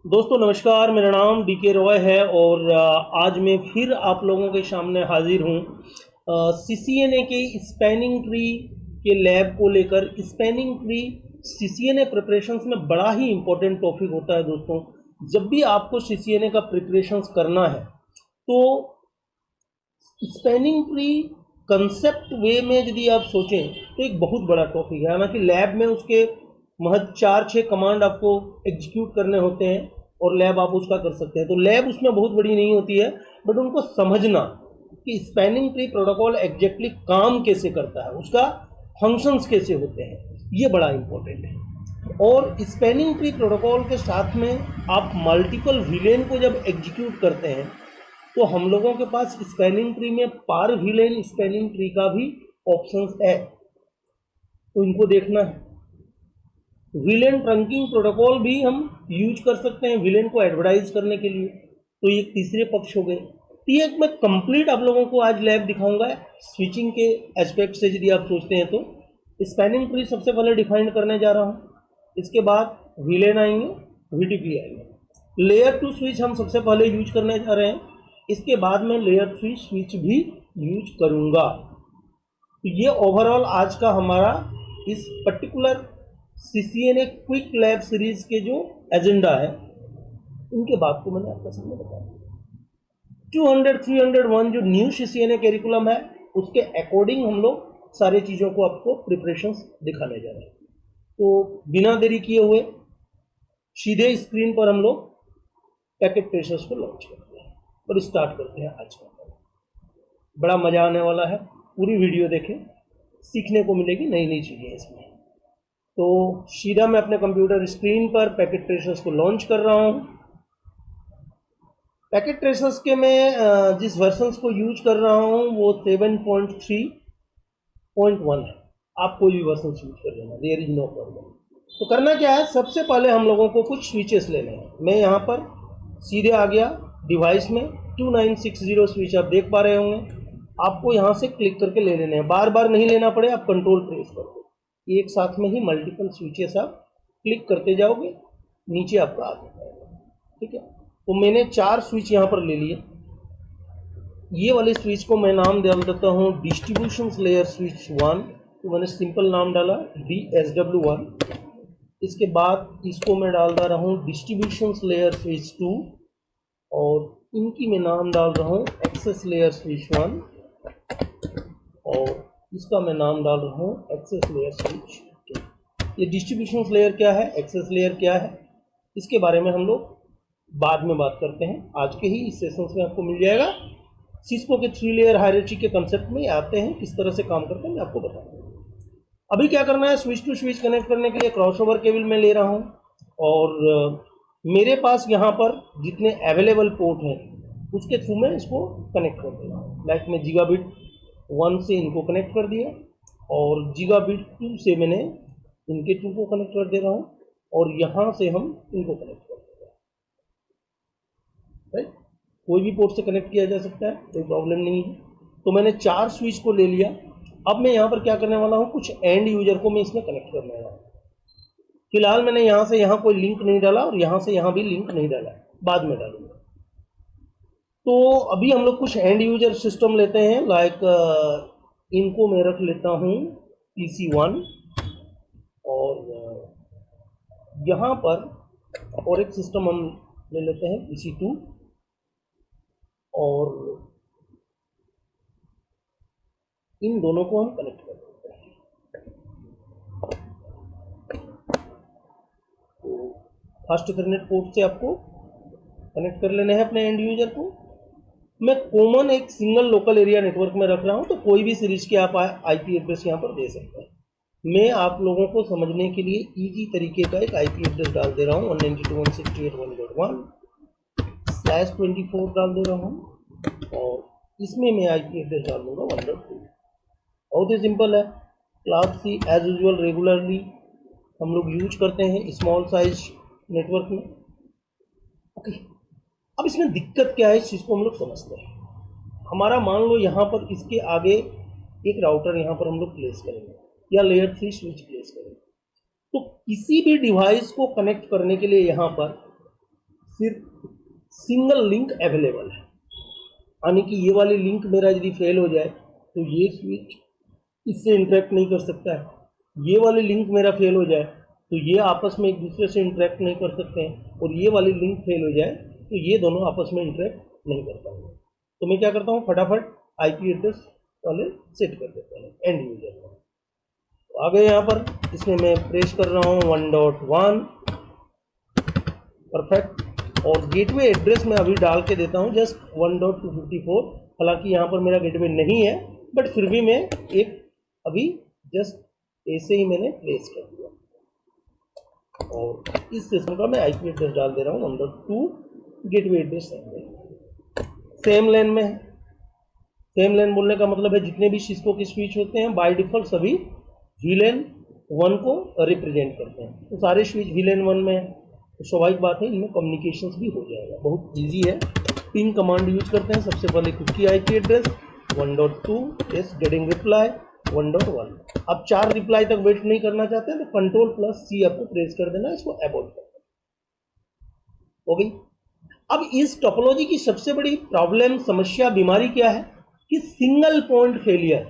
दोस्तों नमस्कार, मेरा नाम डीके रॉय है और आज मैं फिर आप लोगों के सामने हाजिर हूँ सीसीएनए के स्पैनिंग ट्री के लैब को लेकर। स्पैनिंग ट्री सीसीएनए प्रिपरेशंस में बड़ा ही इम्पोर्टेंट टॉपिक होता है दोस्तों। जब भी आपको सीसीएनए का प्रिपरेशंस करना है तो स्पैनिंग ट्री कंसेप्ट वे में यदि आप सोचें तो एक बहुत बड़ा टॉपिक है। हालांकि लैब में उसके महज 4-6 कमांड आपको एग्जीक्यूट करने होते हैं और लैब आप उसका कर सकते हैं, तो लैब उसमें बहुत बड़ी नहीं होती है, बट उनको समझना कि स्पैनिंग ट्री प्रोटोकॉल एग्जैक्टली काम कैसे करता है, उसका फंक्शंस कैसे होते हैं, ये बड़ा इंपॉर्टेंट है। और स्पैनिंग ट्री प्रोटोकॉल के साथ में आप मल्टीपल विलेन को जब एग्जीक्यूट करते हैं तो हम लोगों के पास स्पैनिंग ट्री में पार विलेन स्पैनिंग ट्री का भी ऑप्शंस है, तो इनको देखना है। विलेन ट्रंकिंग प्रोटोकॉल भी हम यूज कर सकते हैं विलेन को एडवर्टाइज करने के लिए, तो ये तीसरे पक्ष हो गए। तो ये मैं कंप्लीट आप लोगों को आज लैब दिखाऊंगा स्विचिंग के एस्पेक्ट से। यदि आप सोचते हैं तो स्पैनिंग ट्री सबसे पहले डिफाइन करने जा रहा हूँ, इसके बाद विलेन आएंगे, वीटीपी आएंगे। लेयर 2 स्विच हम सबसे पहले यूज करने जा रहे हैं, इसके बाद में लेयर 3 स्विच भी यूज करूंगा। तो ये ओवरऑल आज का हमारा इस particular CCNA quick lab series के जो एजेंडा है, उनके बाद को मैंने आपके सामने बताया। 200 301 जो न्यू सीसीएनए कैरिकुलम है उसके अकॉर्डिंग हम लोग सारी चीज़ों को आपको प्रिपरेशंस दिखाने जा रहे हैं। तो बिना देरी किए हुए सीधे स्क्रीन पर हम लोग पैकेट ट्रेसर्स को लॉन्च करते हैं और स्टार्ट करते हैं आज का। बड़ा मज़ा आने वाला है, पूरी वीडियो देखें, सीखने को मिलेगी नई नई चीज़ें इसमें। तो सीधा मैं अपने कंप्यूटर स्क्रीन पर पैकेट ट्रेसर्स को लॉन्च कर रहा हूँ। पैकेट ट्रेसर्स के मैं जिस वर्जन्स को यूज कर रहा हूँ वो 7.3.1 है। आप कोई भी वर्जन यूज कर लेना, देयर इज नो प्रॉब्लम। तो करना क्या है, सबसे पहले हम लोगों को कुछ स्विचेस लेने हैं। मैं यहाँ पर सीधे आ गया डिवाइस में, 2960 स्विच आप देख पा रहे होंगे। आपको यहाँ से क्लिक करके ले लेने हैं, बार बार नहीं लेना पड़े, आप कंट्रोल प्रेस कर दो, एक साथ में ही मल्टीपल स्विचेस आप क्लिक करते जाओगे, नीचे आपका आ जाएगा। ठीक है, तो मैंने 4 स्विच यहाँ पर ले लिए। ये वाले स्विच को मैं नाम डाल देता हूँ डिस्ट्रीब्यूशन लेयर स्विच 1, तो मैंने सिंपल नाम डाला DSW1। इसके बाद इसको मैं डाल रहा हूँ डिस्ट्रीब्यूशन लेयर स्विच 2 और इनकी मैं नाम डाल रहा हूँ एक्सेस लेयर स्विच 1 और इसका मैं नाम डाल रहा हूँ एक्सेस लेयर स्विच 2। ये डिस्ट्रीब्यूशन लेयर क्या है, एक्सेस लेयर क्या है, इसके बारे में हम लोग बाद में बात करते हैं। आज के ही इस सेशन में आपको मिल जाएगा। सिस्को के 3 लेयर हायरार्ची के कंसेप्ट में आते हैं, किस तरह से काम करते हैं मैं आपको बताऊंगा। अभी क्या करना है, स्विच टू स्विच कनेक्ट करने के लिए क्रॉसओवर केबल में ले रहा हूँ और मेरे पास यहाँ पर जितने अवेलेबल पोर्ट हैं उसके थ्रू मैं इसको कनेक्ट कर दे रहा हूँ। लाइक मैं गीगाबिट 1 से इनको कनेक्ट कर दिया और गीगाबिट 2 से मैंने इनके 2 को कनेक्ट कर दे रहा हूँ और यहाँ से हम इनको कनेक्ट कर दे रहे हैं। राइट, कोई भी पोर्ट से कनेक्ट किया जा सकता है, कोई प्रॉब्लम नहीं है। तो मैंने 4 स्विच को ले लिया। अब मैं यहाँ पर क्या करने वाला हूँ, कुछ एंड यूजर को मैं इसमें कनेक्ट करने वाला हूँ। फिलहाल मैंने यहाँ से यहाँ कोई लिंक नहीं डाला और यहाँ से यहाँ भी लिंक नहीं डाला, बाद में डालूंगा। तो अभी हम लोग कुछ एंड यूजर सिस्टम लेते हैं, लाइक इनको मैं रख लेता हूँ PC1 और यहाँ पर और एक सिस्टम हम ले लेते हैं PC2 और इन दोनों को हम कनेक्ट कर देते हैं। तो फास्ट इथरनेट पोर्ट से आपको कनेक्ट कर लेने हैं अपने एंड यूजर को। मैं कॉमन एक सिंगल लोकल एरिया नेटवर्क में रख रहा हूं, तो कोई भी सीरीज के आप आईपी एड्रेस यहां पर दे सकते हैं। मैं आप लोगों को समझने के लिए इजी तरीके का एक आईपी एड्रेस डाल दे रहा हूं, 192.168.1.1/24 डाल दे रहा हूं और इसमें मैं आईपी एड्रेस डाल दूंगा 1.2। बहुत ही सिंपल है। Class C as usual regularly हम लोग यूज करते हैं स्मॉल साइज नेटवर्क में। ओके, अब इसमें दिक्कत क्या है, इस चीज़ को हम लोग समझते हैं। हमारा मान लो यहाँ पर इसके आगे एक राउटर यहाँ पर हम लोग प्लेस करेंगे या लेयर 3 स्विच प्लेस करेंगे, तो किसी भी डिवाइस को कनेक्ट करने के लिए यहाँ पर सिर्फ सिंगल लिंक अवेलेबल है, यानी कि ये वाली लिंक मेरा यदि फेल हो जाए तो ये स्विच इससे इंटरेक्ट नहीं कर सकता है, ये वाली लिंक मेरा फेल हो जाए तो ये आपस में एक दूसरे से इंटरेक्ट नहीं कर सकते हैं, और ये वाली लिंक फेल हो जाए तो ये दोनों आपस में इंटरेक्ट नहीं कर पाएंगे। तो मैं क्या करता हूँ, फटाफट IP एड्रेस वाले सेट कर देता हूँ एंड यूजर में। तो आ गए यहाँ पर, इसमें मैं प्रेस कर रहा हूँ 1.1, परफेक्ट। और गेटवे एड्रेस मैं अभी डाल के देता हूँ जस्ट 1.254, हालांकि यहाँ पर मेरा गेटवे नहीं है, बट फिर भी मैं एक अभी जस्ट ऐसे ही मैंने प्लेस कर दिया, और इस सिस्टम का मैं IP एड्रेस डाल दे रहा हूँ 1.2 गेटवे एड्रेस सेम लेन में है। सेम लेन बोलने का मतलब है जितने भी सिस्को के स्विच होते हैं बाय डिफॉल्ट सभी VLAN 1 को रिप्रेजेंट करते हैं, तो सारे स्विच VLAN 1 में है, तो स्वाभाविक बात है इनमें कम्युनिकेशंस भी हो जाएगा, बहुत इजी है। पिंग कमांड यूज करते हैं, सबसे पहले कुकी IP address 1.2 is getting reply 1.1। अब 4 रिप्लाई तक वेट नहीं करना चाहते हैं तो Ctrl+C आपको प्रेस कर देना, इसको अबॉर्ट कर देना, हो गई। अब इस टोपोलॉजी की सबसे बड़ी प्रॉब्लम, समस्या, बीमारी क्या है कि सिंगल पॉइंट फेलियर,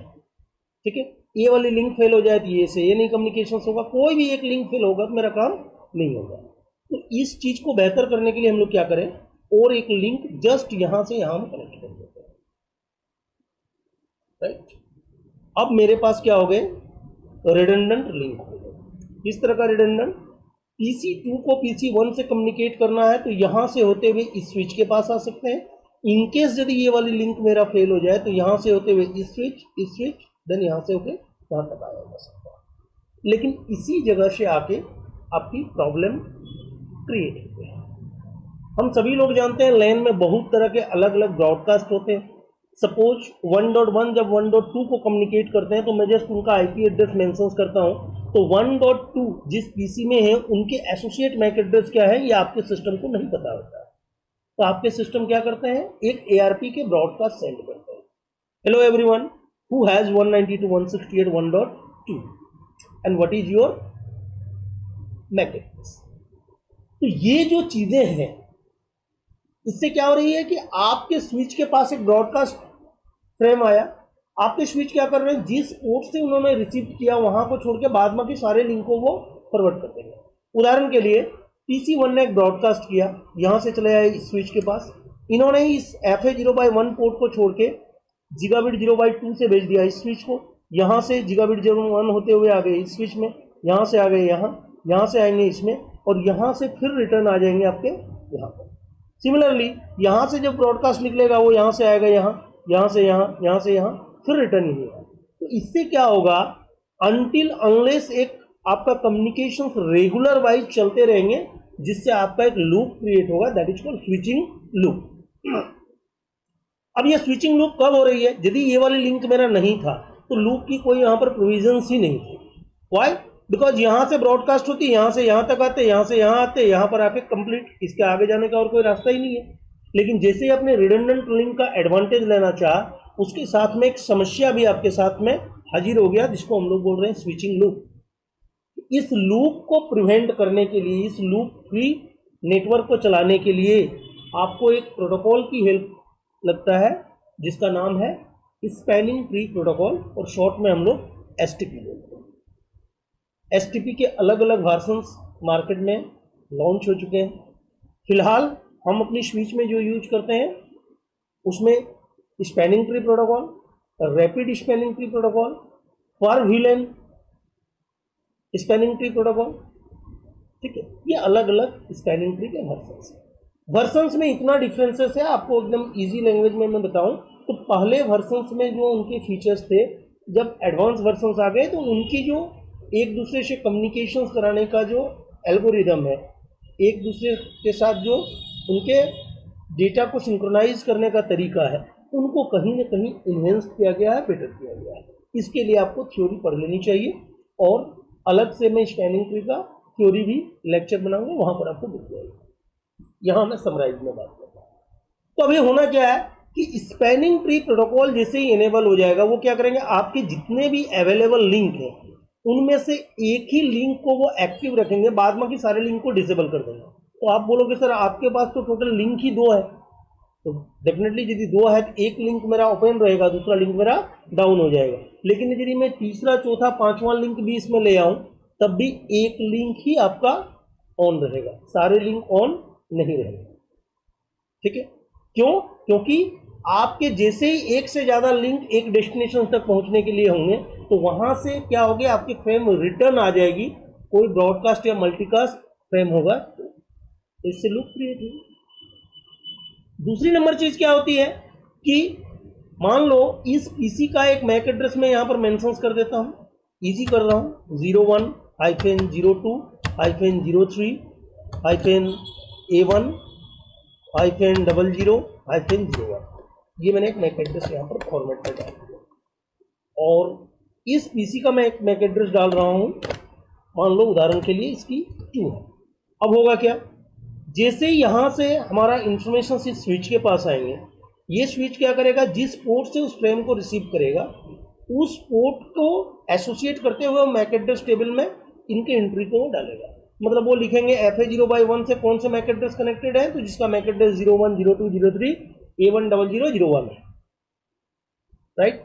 ठीक है। ये वाली लिंक फेल हो जाए तो ये से ये नहीं कम्युनिकेशन होगा, कोई भी एक लिंक फेल होगा तो मेरा काम नहीं होगा। तो इस चीज को बेहतर करने के लिए हम लोग क्या करें, और एक लिंक जस्ट यहां से यहां में कनेक्ट कर देते हैं, राइट। अब मेरे पास क्या हो गए, रिडंडेंट लिंक हो गए। इस तरह का रिडंडेंट, PC2 को PC1 से कम्युनिकेट करना है तो यहां से होते हुए इस स्विच के पास आ सकते हैं। इनकेस यदि ये वाली लिंक मेरा फेल हो जाए तो यहां से होते हुए इस स्विच देन यहां से होके यहां तक आया जा सकता है, लेकिन इसी जगह से आके आपकी प्रॉब्लम क्रिएट होती है। हम सभी लोग जानते हैं लैन में बहुत तरह के अलग अलग ब्रॉडकास्ट होते हैं। सपोज 1.1 जब 1.2 को कम्युनिकेट करते हैं तो मैं जस्ट उनका IP एड्रेस मेंशन करता हूं, तो 1.2 जिस PC में है उनके एसोसिएट मैक एड्रेस क्या है ये आपके सिस्टम को नहीं पता होता है, तो आपके सिस्टम क्या करते हैं, एक ARP के ब्रॉडकास्ट सेंड करते हैं, hello everyone who has 192.168.1.2 and what is your MAC address. तो ये जो चीजें हैं इससे क्या हो रही है कि आपके स्विच के पास एक ब्रॉडकास्ट फ्रेम आया, आपके स्विच क्या कर रहे हैं, जिस पोर्ट से उन्होंने रिसीव किया वहां को छोड़ के बाद बाकी सारे लिंकों को फॉरवर्ड कर देंगे। उदाहरण के लिए PC1 ने एक ब्रॉडकास्ट किया, यहां से चले आए इस स्विच के पास, इन्होंने इस FA0/1 पोर्ट को छोड़ के Gigabit 0/2 से भेज दिया इस स्विच को, यहां से Gigabit 0/1 होते हुए आ गए इस स्विच में, यहां से आ गए यहां से आएंगे इसमें, और यहां से फिर रिटर्न आ जाएंगे आपके यहाँ पर। सिमिलरली यहां से जब ब्रॉडकास्ट निकलेगा वो यहां से आएगा यहां से यहां फिर रिटर्न ही होगा। तो इससे क्या होगा, अनटिल अनलेस एक आपका कम्युनिकेशन रेगुलर वाइज चलते रहेंगे जिससे आपका एक लूप क्रिएट होगा, that is called switching loop. अब ये स्विचिंग लूप कब हो रही है, यदि ये वाली लिंक मेरा नहीं था तो लूप की कोई यहां पर प्रोविजंस ही नहीं थी। व्हाई, बिकॉज यहां से ब्रॉडकास्ट होती, यहां से यहां तक आते, यहां से यहां आते, यहां पर आके कंप्लीट, इसके आगे जाने का और कोई रास्ता ही नहीं है। लेकिन जैसे ही आपने रिडंडेंट लिंक का एडवांटेज लेना चाहा, उसके साथ में एक समस्या भी आपके साथ में हाजिर हो गया जिसको हम लोग बोल रहे हैं स्विचिंग लूप। इस लूप को प्रिवेंट करने के लिए, इस लूप फ्री नेटवर्क को चलाने के लिए आपको एक प्रोटोकॉल की हेल्प लगता है जिसका नाम है स्पैनिंग ट्री प्रोटोकॉल, और शॉर्ट में हम लोग STP बोलते हैं। STP के अलग अलग वर्जन्स मार्केट में लॉन्च हो चुके हैं। फिलहाल हम अपनी स्विच में जो यूज करते हैं उसमें spanning tree protocol, rapid spanning tree protocol, for VLAN spanning tree protocol, ठीक है। ये अलग अलग स्पैनिंग ट्री के वर्जन्स में इतना डिफरेंसेस है, आपको एकदम इजी लैंग्वेज में मैं बताऊं तो पहले वर्जन्स में जो उनके फीचर्स थे, जब एडवांस वर्जन्स आ गए तो उनकी जो एक दूसरे से कम्युनिकेशंस कराने का जो एल्गोरिदम है, एक दूसरे के साथ जो उनके डेटा को सिंक्रोनाइज करने का तरीका है, उनको कहीं ना कहीं इन्हेंस किया गया है, बेटर किया गया है। इसके लिए आपको थ्योरी पढ़ लेनी चाहिए, और अलग से मैं स्पैनिंग ट्री का थ्योरी भी लेक्चर बनाऊंगा, वहां पर आपको दिख जाएगा। यहां मैं समराइज में बात करता हूं। तो अभी होना क्या है कि स्पैनिंग ट्री प्रोटोकॉल जैसे ही इनेबल हो जाएगा, वो क्या करेंगे, आपके जितने भी अवेलेबल लिंक हैं उनमें से एक ही लिंक को वो एक्टिव रखेंगे, बाद में सारे लिंक को डिसेबल कर देंगे। तो आप बोलोगे सर आपके पास तो टोटल लिंक ही 2 है, तो डेफिनेटली यदि 2 है तो एक लिंक मेरा ओपन रहेगा, दूसरा लिंक मेरा डाउन हो जाएगा। लेकिन यदि मैं तीसरा चौथा पांचवां लिंक भी इसमें ले आऊं तब भी एक लिंक ही आपका ऑन रहेगा, सारे लिंक ऑन नहीं रहेंगे। ठीक है, क्यों? क्योंकि आपके जैसे ही एक से ज्यादा लिंक एक डेस्टिनेशन तक पहुंचने के लिए होंगे तो वहां से क्या हो गया, आपकी फ्रेम रिटर्न आ जाएगी, कोई ब्रॉडकास्ट या मल्टीकास्ट फ्रेम होगा तो इससे लूप क्रिएट होगी। दूसरी नंबर चीज क्या होती है कि मान लो इस पीसी का एक मैक एड्रेस में यहां पर मेंशन कर देता हूं, इजी कर रहा हूं, 01-02-03-A1-00-00-01, ये मैंने एक मैक एड्रेस यहां पर फॉर्मेट में डाल दिया। और इस पीसी का मैं एक मैक एड्रेस डाल रहा हूं, मान लो उदाहरण के लिए इसकी 2 है। अब होगा क्या, जैसे यहां से हमारा इंफॉर्मेशन इस स्विच के पास आएंगे, ये स्विच क्या करेगा, जिस पोर्ट से उस फ्रेम को रिसीव करेगा उस पोर्ट को एसोसिएट करते हुए मैक एड्रेस टेबल में इनके एंट्री को वो डालेगा। मतलब वो लिखेंगे FA0/1 से कौन से मैक एड्रेस कनेक्टेड है, तो जिसका मैक एड्रेस 01, 02, 03 A10001 है, राइट।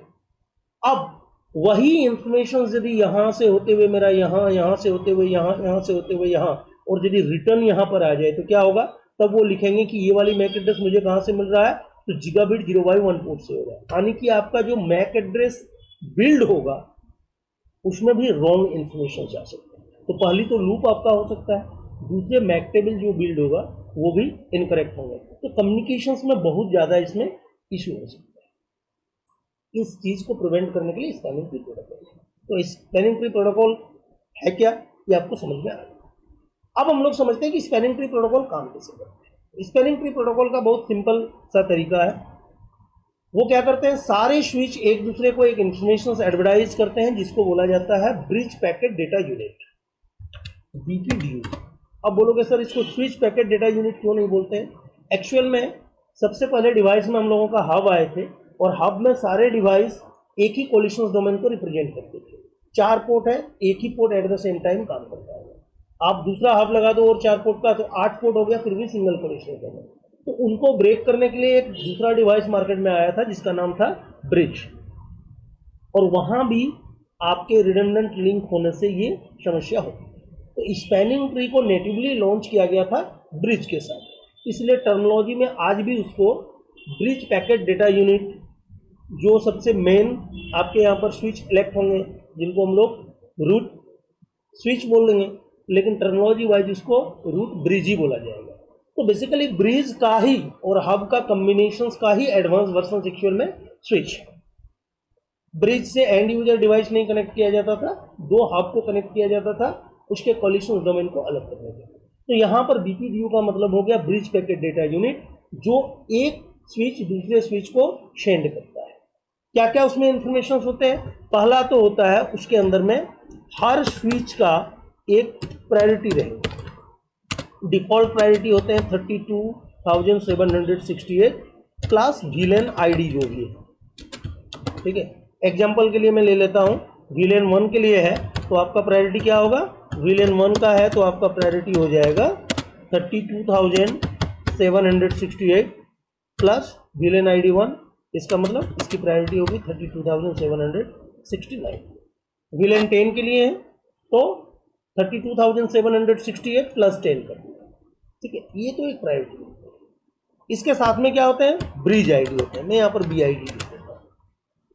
अब वही इंफॉर्मेशन यदि यहां से होते हुए मेरा यहां से होते हुए यहां से होते हुए यहां, और यदि रिटर्न यहां पर आ जाए तो क्या होगा, तब वो लिखेंगे कि ये वाली मैक एड्रेस मुझे कहां से मिल रहा है, तो जिगाबिट 0/1 पोर्ट से होगा। यानी कि आपका जो मैक एड्रेस बिल्ड होगा उसमें भी रॉन्ग इंफॉर्मेशन जा सकते हैं। तो पहली तो लूप आपका हो सकता है, दूसरे मैक टेबल जो बिल्ड होगा वो भी इनकरेक्ट होंगे। तो कम्युनिकेशंस में बहुत ज़्यादा इसमें इशू हो सकता है। इस चीज़ को प्रिवेंट करने के लिए स्पैनिंग ट्री प्रोटोकॉल है। तो स्पैनिंग ट्री प्रोटोकॉल है क्या, ये आपको समझ में आ गया। अब हम लोग समझते हैं कि स्पैनिंग ट्री प्रोटोकॉल काम कैसे करते हैं। स्पैनिंग ट्री प्रोटोकॉल का बहुत सिंपल सा तरीका है। वो क्या करते हैं, सारे स्विच एक दूसरे को एक इंफॉर्मेशन एडवर्टाइज करते हैं जिसको बोला जाता है bridge packet data unit, BPDU। अब बोलोगे सर इसको स्विच पैकेट डेटा यूनिट क्यों नहीं बोलते हैं। एक्चुअल में सबसे पहले डिवाइस में हम लोगों का हब आए थे और हब में सारे डिवाइस एक ही कोलिशन डोमेन को रिप्रेजेंट करते थे। 4 पोर्ट है, एक ही port at the same time काम करता है। आप दूसरा हब लगा दो और 4 पोर्ट का तो 8 पोर्ट हो गया, फिर भी सिंगल कोलिशन डोमेन। तो उनको ब्रेक करने के लिए एक दूसरा डिवाइस मार्केट में आया था जिसका नाम था ब्रिज, और वहां भी आपके रिडंडेंट लिंक होने से ये समस्या होती है। तो स्पैनिंग ट्री को नेटिवली लॉन्च किया गया था ब्रिज के साथ, इसलिए टर्मिनोलॉजी में आज भी उसको ब्रिज पैकेट डेटा यूनिट, जो सबसे मेन आपके यहाँ पर स्विच इलेक्ट होंगे जिनको हम लोग रूट स्विच बोल देंगे, लेकिन टर्मिनोलॉजी वाइज उसको रूट ब्रिज ही बोला जाएगा। तो बेसिकली ब्रिज का ही और हब का कॉम्बिनेशन का ही एडवांस वर्जन एक्चुअल में स्विच। ब्रिज से एंड यूजर डिवाइस नहीं कनेक्ट किया जाता था, 2 हब को कनेक्ट किया जाता था उसके कोलिशन डोमेन को अलग करने के लिए। तो यहाँ पर BPDU का मतलब हो गया ब्रिज पैकेट डेटा यूनिट, जो एक स्विच दूसरे स्विच को सेंड करता है। क्या क्या उसमें इंफॉर्मेशन होते हैं, पहला तो होता है उसके अंदर में हर स्विच का एक प्रायोरिटी रहेगा। डिफॉल्ट प्रायोरिटी होते हैं 32,768 प्लस VLAN ID जो भी है, ठीक है। एग्जाम्पल के लिए मैं ले लेता हूँ, VLAN 1 के लिए है तो आपका प्रायोरिटी क्या होगा, VLAN 1 का है तो आपका प्रायोरिटी हो जाएगा 32,768 प्लस VLAN ID 1, इसका मतलब इसकी प्रायोरिटी होगी 32,769। VLAN 10 के लिए है तो 32,768 प्लस 10 कर दिया, ठीक है। ये तो एक प्रायोरिटी है। इसके साथ में क्या होते हैं, ब्रिज आईडी होते हैं, मैं यहाँ पर BID लिख देता हूँ,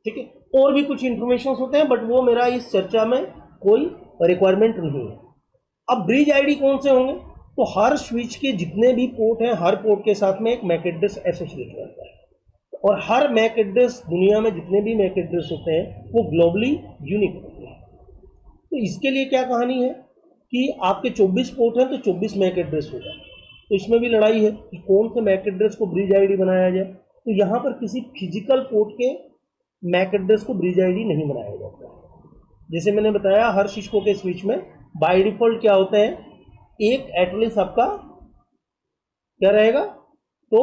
ठीक है। और भी कुछ इंफॉर्मेशन होते हैं बट वो मेरा इस चर्चा में कोई रिक्वायरमेंट नहीं है। अब ब्रिज आईडी कौन से होंगे, तो हर स्विच के जितने भी पोर्ट हैं हर पोर्ट के साथ में एक मैक एड्रेस एसोसिएट रहता है, और हर मैक एड्रेस, दुनिया में जितने भी मैक एड्रेस होते हैं वो ग्लोबली यूनिक होते हैं। तो इसके लिए क्या कहानी है कि आपके 24 पोर्ट हैं तो 24 मैक एड्रेस होगा, तो इसमें भी लड़ाई है कि कौन से मैक एड्रेस को ब्रिज आईडी बनाया जाए। तो यहाँ पर किसी फिजिकल पोर्ट के मैक एड्रेस को ब्रिज आईडी नहीं बनाया जाता है। जैसे मैंने बताया हर सिस्को के स्विच में बाय डिफॉल्ट क्या होता है, एक एटलीस्ट आपका क्या रहेगा, तो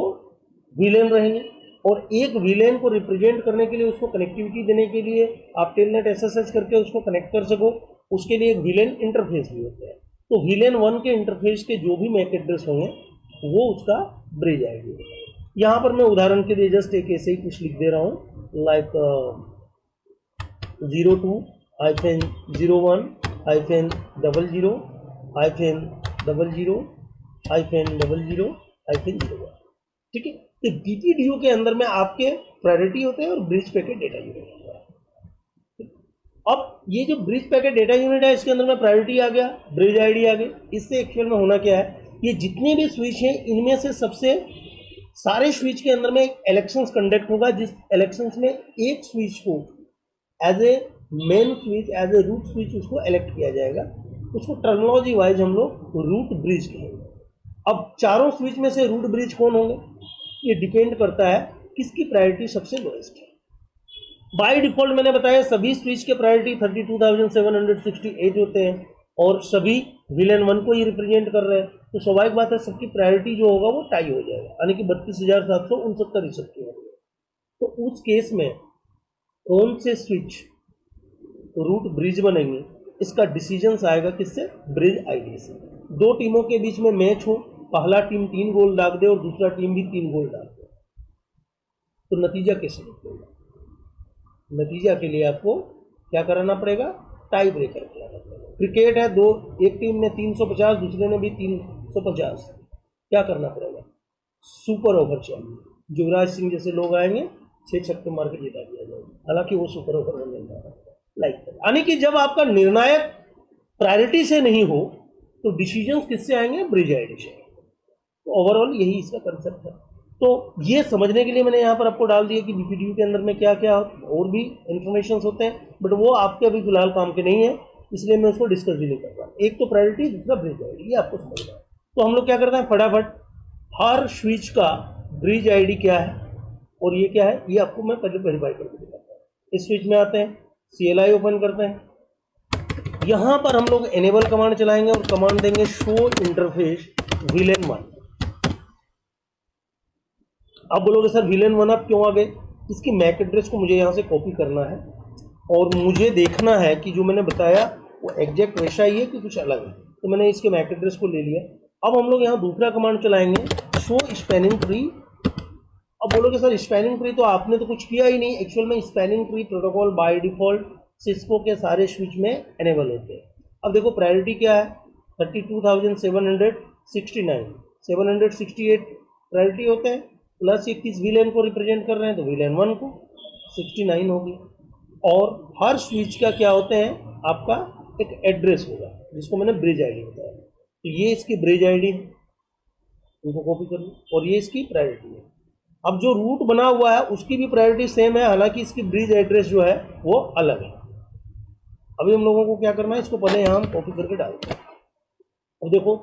VLAN रहेंगे, और एक VLAN को रिप्रेजेंट करने के लिए, उसको कनेक्टिविटी देने के लिए आप टेलनेट SSH करके उसको कनेक्ट कर सको, उसके लिए एक VLAN इंटरफेस भी होता है। तो VLAN 1 के इंटरफेस के जो भी मैक एड्रेस होंगे वो उसका ब्रिज आईडी होगा। यहाँ पर मैं उदाहरण के लिए जस्ट एक ऐसे ही कुछ लिख दे रहा हूँ, लाइक 02-01-00-00-00-01। ठीक है, तो DPDU के अंदर में आपके प्रायोरिटी होते हैं और ब्रिज पैकेट डेटा यूनिट होता है। अब ये जो ब्रिज पैकेट डेटा यूनिट है इसके अंदर में प्रायोरिटी आ गया, ब्रिज आईडी आ गई। इससे एक्चुअल में होना क्या है, ये जितने भी स्विच हैं इनमें से सबसे सारे स्विच के अंदर में एक इलेक्शंस कंडक्ट होगा, जिस इलेक्शंस में एक स्विच को as a main switch, as a root switch उसको इलेक्ट किया जाएगा। उसको टर्मिनोलॉजी वाइज हम लोग रूट ब्रिज कहेंगे। अब चारों स्विच में से रूट ब्रिज कौन होंगे, ये डिपेंड करता है किसकी प्रायोरिटी सबसे लोएस्ट है। बाय डिफॉल्ट मैंने बताया सभी स्विच के प्रायोरिटी 32,768 होते हैं और सभी VLAN 1 को ही रिप्रेजेंट कर रहे हैं, तो स्वाभाविक बात है सबकी प्रायोरिटी जो होगा वो टाई हो जाएगा, यानी कि 32,769 सबकी होगी। तो उस केस में कौन से स्विच रूट ब्रिज बनेंगे इसका डिसीजन आएगा किससे, ब्रिज आईडी से। दो टीमों के बीच में मैच हो, पहला टीम 3 गोल दाग दे और दूसरा टीम भी 3 गोल दाग दे, तो नतीजा कैसे निकलेगा। नतीजा के लिए आपको क्या कराना पड़ेगा, टाई ब्रेकर कराना पड़ेगा। क्रिकेट है, दो एक टीम ने 350 दूसरे ने भी 350, क्या करना पड़ेगा, सुपर ओवर चाहिए। युवराज सिंह जैसे लोग आएंगे 6 छक्के मार के जिता दिया जाएगा, हालांकि वो सुपर ओवर में नहीं रहा लाइक। यानी कि जब आपका निर्णायक प्रायोरिटी से नहीं हो तो डिसीजन किससे आएंगे, ब्रिज आईडी से। तो ओवरऑल यही इसका कंसेप्ट है। तो ये समझने के लिए मैंने यहाँ पर आपको डाल दिया कि BPDU के अंदर में क्या क्या और भी इंफॉर्मेशन होते हैं, बट वो आपके अभी फिलहाल काम के नहीं है, इसलिए मैं उसको डिस्कस भी नहीं कर रहा। एक तो प्रायोरिटी, दूसरा ब्रिज आईडी, ये आपको समझना है। तो हम लोग क्या करते हैं, फटाफट हर स्विच का ब्रिज आईडी क्या है और ये क्या है, ये आपको मैं पहले वेरीफाई करके दिखाता हूँ। इस स्विच में आते हैं, CLI ओपन करते हैं, यहाँ पर हम लोग एनेबल कमांड चलाएंगे और कमांड देंगे शो इंटरफेस VLAN 1। अब बोलोगे सर VLAN 1 आप क्यों आ गए, इसकी मैक एड्रेस को मुझे यहाँ से कॉपी करना है और मुझे देखना है कि जो मैंने बताया वो एग्जैक्ट वैसा ही है कि कुछ अलग है, तो मैंने इसके मैक एड्रेस को ले लिया। अब हम लोग यहाँ दूसरा कमांड चलाएंगे, शो स्पैनिंग ट्री। अब बोलोगे सर स्पैनिंग ट्री तो आपने तो कुछ किया ही नहीं, एक्चुअल में spanning tree protocol by default Cisco के सारे स्विच में एनेबल होते हैं। अब देखो प्रायोरिटी क्या है, 32,769, 768 प्रायोरिटी होते हैं, प्लस ये किस VLAN को रिप्रेजेंट कर रहे हैं, तो VLAN 1 को, 69 होगी। और हर स्विच का क्या होते हैं, आपका एक एड्रेस होगा जिसको मैंने ब्रिज आईडी बताया, तो ये इसकी ब्रिज आईडी है, इनको कॉपी कर लो, और ये इसकी प्रायोरिटी है। अब जो रूट बना हुआ है उसकी भी प्रायोरिटी सेम है, हालांकि इसकी ब्रिज एड्रेस जो है वो अलग है। अभी हम लोगों को क्या करना है, इसको पहले यहाँ हम कॉपी करके डालते हैं। अब देखो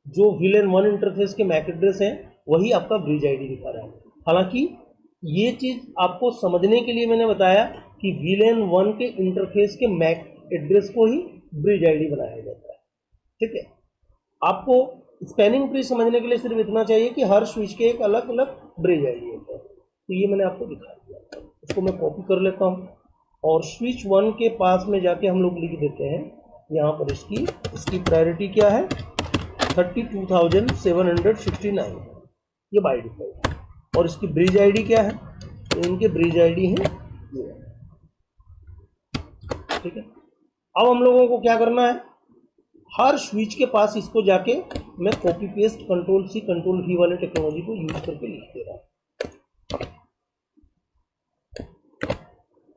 जो VLAN 1 इंटरफेस के मैक एड्रेस है वही आपका ब्रिज आईडी दिखा रहा है। हालांकि ये चीज आपको समझने के लिए मैंने बताया कि VLAN 1 के इंटरफेस के मैक एड्रेस को ही ब्रिज आईडी बनाया जाता है। ठीक है, आपको स्पैनिंग ट्री समझने के लिए सिर्फ इतना चाहिए कि हर स्विच के एक अलग अलग ब्रिज आईडी होता है, तो ये मैंने आपको दिखा दिया। इसको मैं कॉपी कर लेता हूँ और स्विच 1 के पास में जाके हम लोग लिख देते हैं यहाँ पर इसकी प्रायोरिटी क्या है, 32,769, ये बाय डिफॉल्ट है। और इसकी ब्रिज आईडी क्या है, तो इनके ब्रिज आईडी है ये। ठीक है, अब हम लोगों को क्या करना है, हर स्विच के पास इसको जाके मैं copy pest control C control V वाले टेक्नोलॉजी को यूज करके लिख दे रहा हूँ।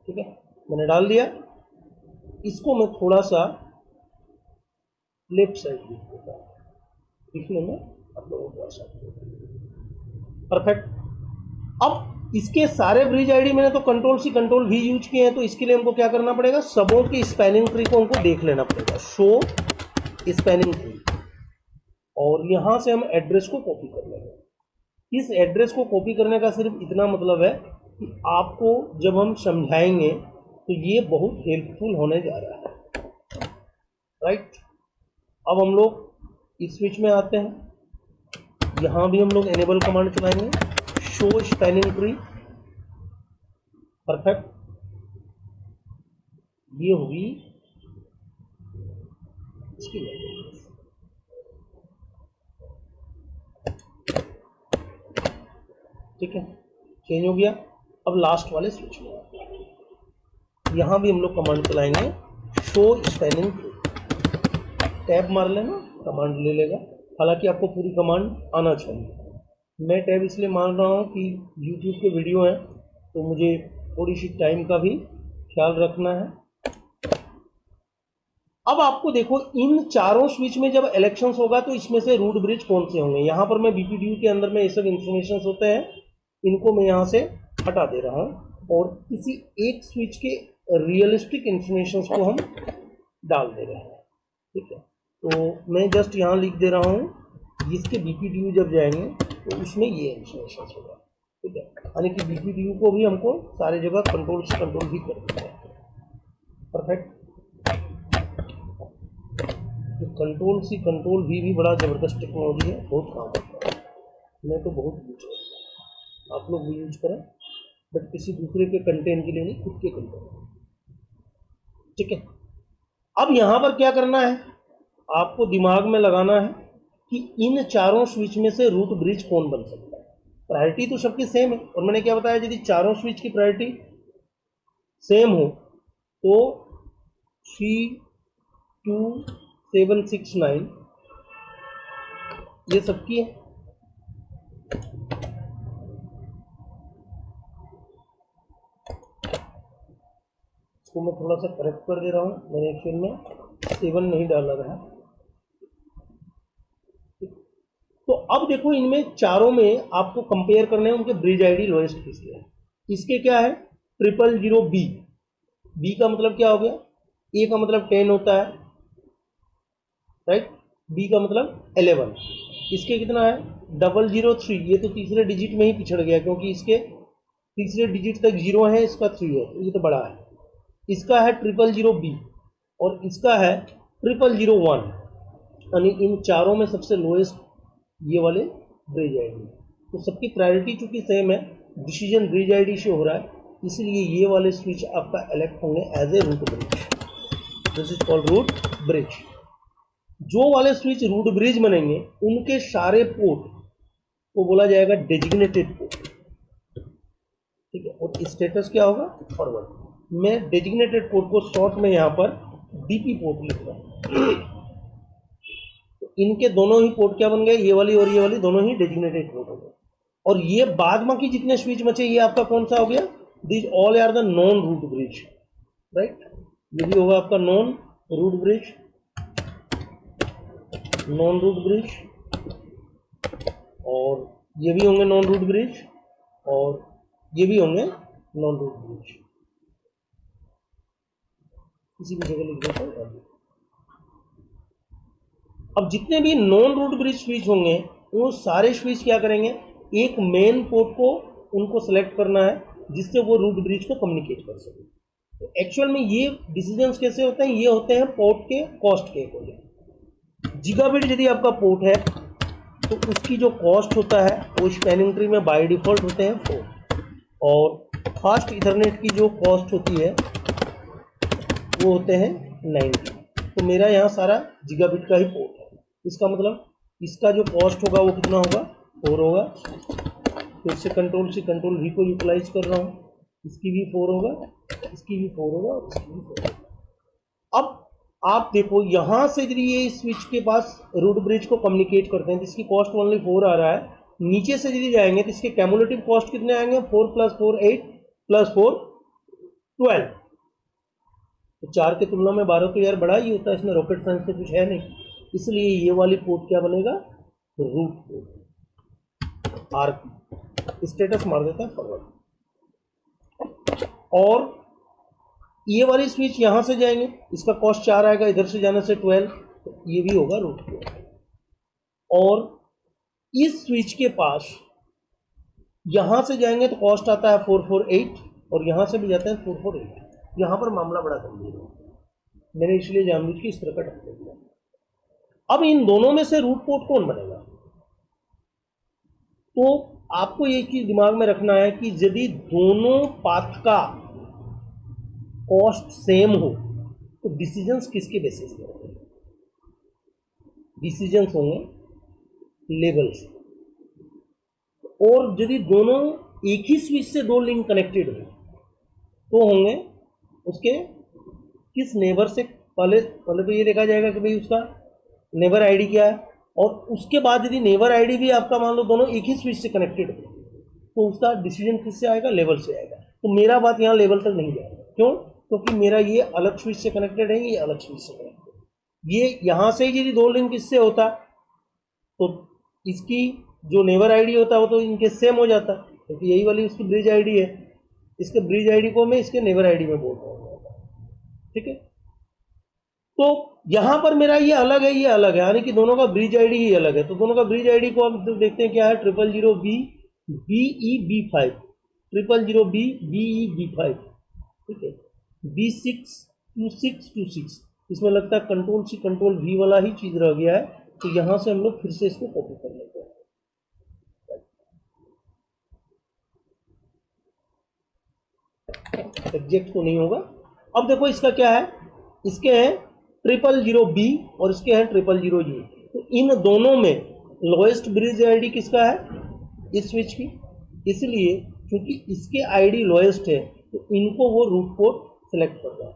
ठीक है, मैंने डाल दिया। इसको मैं थोड़ा सा लेफ्ट साइड लिख देता हूँ, लिखने में आप लोगों को आसान, परफेक्ट। अब इसके सारे ब्रिज आईडी मैंने तो control C control V use किए हैं, तो इसके लिए हमको क्या करना पड़ेगा, सबों की स्पैनिंग ट्री को हमको देख लेना पड़ेगा, शो स्पैनिंग ट्री, और यहां से हम एड्रेस को कॉपी कर लेंगे। इस एड्रेस को कॉपी करने का सिर्फ इतना मतलब है कि आपको जब हम समझाएंगे तो ये बहुत हेल्पफुल होने जा रहा है, राइट। अब हम लोग इस स्विच में आते हैं, यहां भी हम लोग एनेबल कमांड चलाएंगे, शो स्पैनिंग ट्री, परफेक्ट। ये होगी इसकी वैल्यू, ठीक है, चेंज हो गया। अब लास्ट वाले स्विच में यहाँ भी हम लोग कमांड चलाएंगे, शो स्पैनिंग ट्री। टैब मार लेना, कमांड ले लेगा। हालांकि आपको पूरी कमांड आना चाहिए। मैं टैब इसलिए मार रहा हूँ कि यूट्यूब के वीडियो हैं तो मुझे थोड़ी सी टाइम का भी ख्याल रखना है। अब आपको देखो, इन चारों स्विच में जब इलेक्शंस होगा तो इसमें से रूट ब्रिज कौन से होंगे। यहाँ पर मैं बीपीडीयू के अंदर में ये सब इंफॉर्मेशन होते हैं, इनको मैं यहाँ से हटा दे रहा हूँ और किसी एक स्विच के रियलिस्टिक इंफॉर्मेशन को हम डाल दे रहे हैं। ठीक है, तो मैं जस्ट यहाँ लिख दे रहा हूँ, इसके बीपीडीयू जब जाएंगे तो उसमें ये इंफॉर्मेशन होगा। ठीक है, यानी कि बीपीडीयू को भी हमको सारे जगह कंट्रोल से कंट्रोल भी कर देना है। परफेक्ट। तो कंट्रोल सी कंट्रोल भी बड़ा ज़बरदस्त टेक्नोलॉजी है, बहुत काम आता है। मैं तो बहुत यूज करता हूँ, आप लोग भी यूज करें, बट किसी दूसरे के कंटेंट के लिए नहीं, खुद के कंटेंट। ठीक है, अब यहाँ पर क्या करना है, आपको दिमाग में लगाना है कि इन चारों स्विच में से रूट ब्रिज कौन बन सकता है। प्रायोरिटी तो सबकी सेम है, और मैंने क्या बताया, यदि चारों स्विच की प्रायोरिटी सेम हो तो 32769 ये सबकी है। इसको मैं थोड़ा सा करेक्ट कर दे रहा हूँ, मैंने एक्चुअल में 7 नहीं डाला रहा। तो अब देखो, इनमें चारों में आपको कंपेयर करने हैं उनके ब्रिज आईडी लोएस्ट किसके है। इसके क्या है, 000B। बी का मतलब क्या हो गया, ए का मतलब 10 होता है, राइट, बी का मतलब 11। इसके कितना है, 003। ये तो तीसरे डिजिट में ही पिछड़ गया, क्योंकि इसके तीसरे डिजिट तक 0 है, इसका 3 है, तो ये तो बड़ा है। इसका है 000B और इसका है 0001, यानी इन चारों में सबसे लोएस्ट ये वाले ब्रिज आईडी। तो सबकी प्रायोरिटी चूंकि सेम है, डिसीजन ब्रिज आईडी से हो रहा है, इसलिए ये वाले स्विच आपका इलेक्ट होंगे as a root bridge. This is called root bridge. जो वाले स्विच रूट ब्रिज बनेंगे उनके सारे पोर्ट को बोला जाएगा डेजिग्नेटेड पोर्ट। ठीक है, और स्टेटस क्या होगा, फॉरवर्ड। मैं डेजिग्नेटेड पोर्ट को शॉर्ट में यहाँ पर डीपी पोर्ट लिख रहा हूँ। तो इनके दोनों ही पोर्ट क्या बन गए, ये वाली और ये वाली दोनों ही डेजिग्नेटेड पोर्ट हो गए। और ये बाद बाकी जितने स्विच बचे, ये आपका कौन सा हो गया, this all are the non root bridge, right. ये भी होगा आपका non root bridge, non root bridge, और ये भी होंगे नॉन रूट ब्रिज, और ये भी होंगे नॉन रूट ब्रिज। किसी भी जगह लिख देता हूँ। अब जितने भी नॉन रूट ब्रिज स्विच होंगे वो सारे स्विच क्या करेंगे, एक मेन पोर्ट को उनको सेलेक्ट करना है जिससे वो रूट ब्रिज को कम्युनिकेट कर सके। तो एक्चुअल में ये डिसीजंस कैसे होते हैं, ये होते हैं पोर्ट के कॉस्ट के अकॉर्डिंग। गीगाबिट यदि आपका पोर्ट है तो उसकी जो कॉस्ट होता है वो स्पैनिंग ट्री में बाय डिफॉल्ट होते हैं 4, और फास्ट इथरनेट की जो कॉस्ट होती है वो होते हैं 90। तो मेरा यहाँ सारा गीगाबिट का ही पोर्ट है, इसका मतलब इसका जो कॉस्ट होगा वो कितना होगा, 4 होगा। फिर से कंट्रोल भी को यूटिलाइज कर रहा हूँ, इसकी भी 4 होगा, इसकी भी 4 होगा, और इसकी भी 4 होगा। अब आप देखो, यहाँ से यदि ये स्विच के पास रूट ब्रिज को कम्युनिकेट करते हैं जिसकी कॉस्ट ओनली 4 आ रहा है, नीचे से यदि जाएंगे तो इसके कैमुलेटिव कॉस्ट कितने आएंगे, 4 + 4 8 + 4 12। तो 4 की तुलना में 12 तो यार बड़ा ही होता है, इसमें रॉकेट साइंस तो कुछ है नहीं, इसलिए ये वाली पोर्ट क्या बनेगा, रूट पोर्ट। आर स्टेटस मार देता है फॉरवर्ड। और ये वाली स्विच यहां से जाएंगे, इसका कॉस्ट 4 आएगा, इधर से जाने से 12, तो ये भी होगा रूट पोर्ट। और इस स्विच के पास यहां से जाएंगे तो कॉस्ट आता है 448, और यहां से भी जाते हैं 448। यहां पर मामला बड़ा गंभीर है, मैंने इसलिए जानबूझ के इस तरह का ढक दिया। अब इन दोनों में से रूट पोर्ट कौन बनेगा, तो आपको ये चीज दिमाग में रखना है कि यदि दोनों पाथ का कॉस्ट सेम हो तो डिसीजंस किसके बेसिस पर होंगे, डिसीजंस होंगे लेवल से। और यदि दोनों एक ही स्विच से दो लिंक कनेक्टेड हो तो होंगे उसके किस नेबर से, पहले पहले तो ये देखा जाएगा कि भाई उसका नेबर आईडी क्या है, और उसके बाद यदि नेबर आईडी भी आपका मान लो दोनों एक ही स्विच से कनेक्टेड हो तो उसका डिसीजन किससे आएगा, लेवल से आएगा। तो मेरा बात यहाँ लेवल तक नहीं जाएगा, क्यों? क्योंकि मेरा ये अलग स्विच से कनेक्टेड है, ये अलग स्विच से कनेक्टेड। ये यहाँ से यदि दो लिंक इससे होता तो इसकी जो नेबर आईडी होता वो तो इनके सेम हो जाता, क्योंकि यही वाली उसकी ब्रिज आईडी है। इसके ब्रिज आईडी को मैं इसके नेबर आईडी में बोल रहा हूँ, ठीक है। तो यहाँ पर मेरा ये अलग है, ये अलग है, यानी कि दोनों का ब्रिज आईडी ही अलग है। तो दोनों का ब्रिज आईडी को हम देखते हैं क्या है, 000B BEB5, 000B BEB5, ठीक है, B62626। इसमें लगता है कंट्रोल C कंट्रोल V वाला ही चीज रह गया है, तो यहाँ से हम लोग फिर से इसको कॉपी कर लेते हैं। एग्जैक्ट तो नहीं होगा। अब देखो इसका क्या है, इसके हैं 000B और इसके हैं 000G। तो इन दोनों में लोएस्ट ब्रिज आईडी किसका है, इस स्विच की, इसलिए क्योंकि इसके आईडी लोएस्ट है तो इनको वो रूट पोर्ट सेलेक्ट कर रहा है।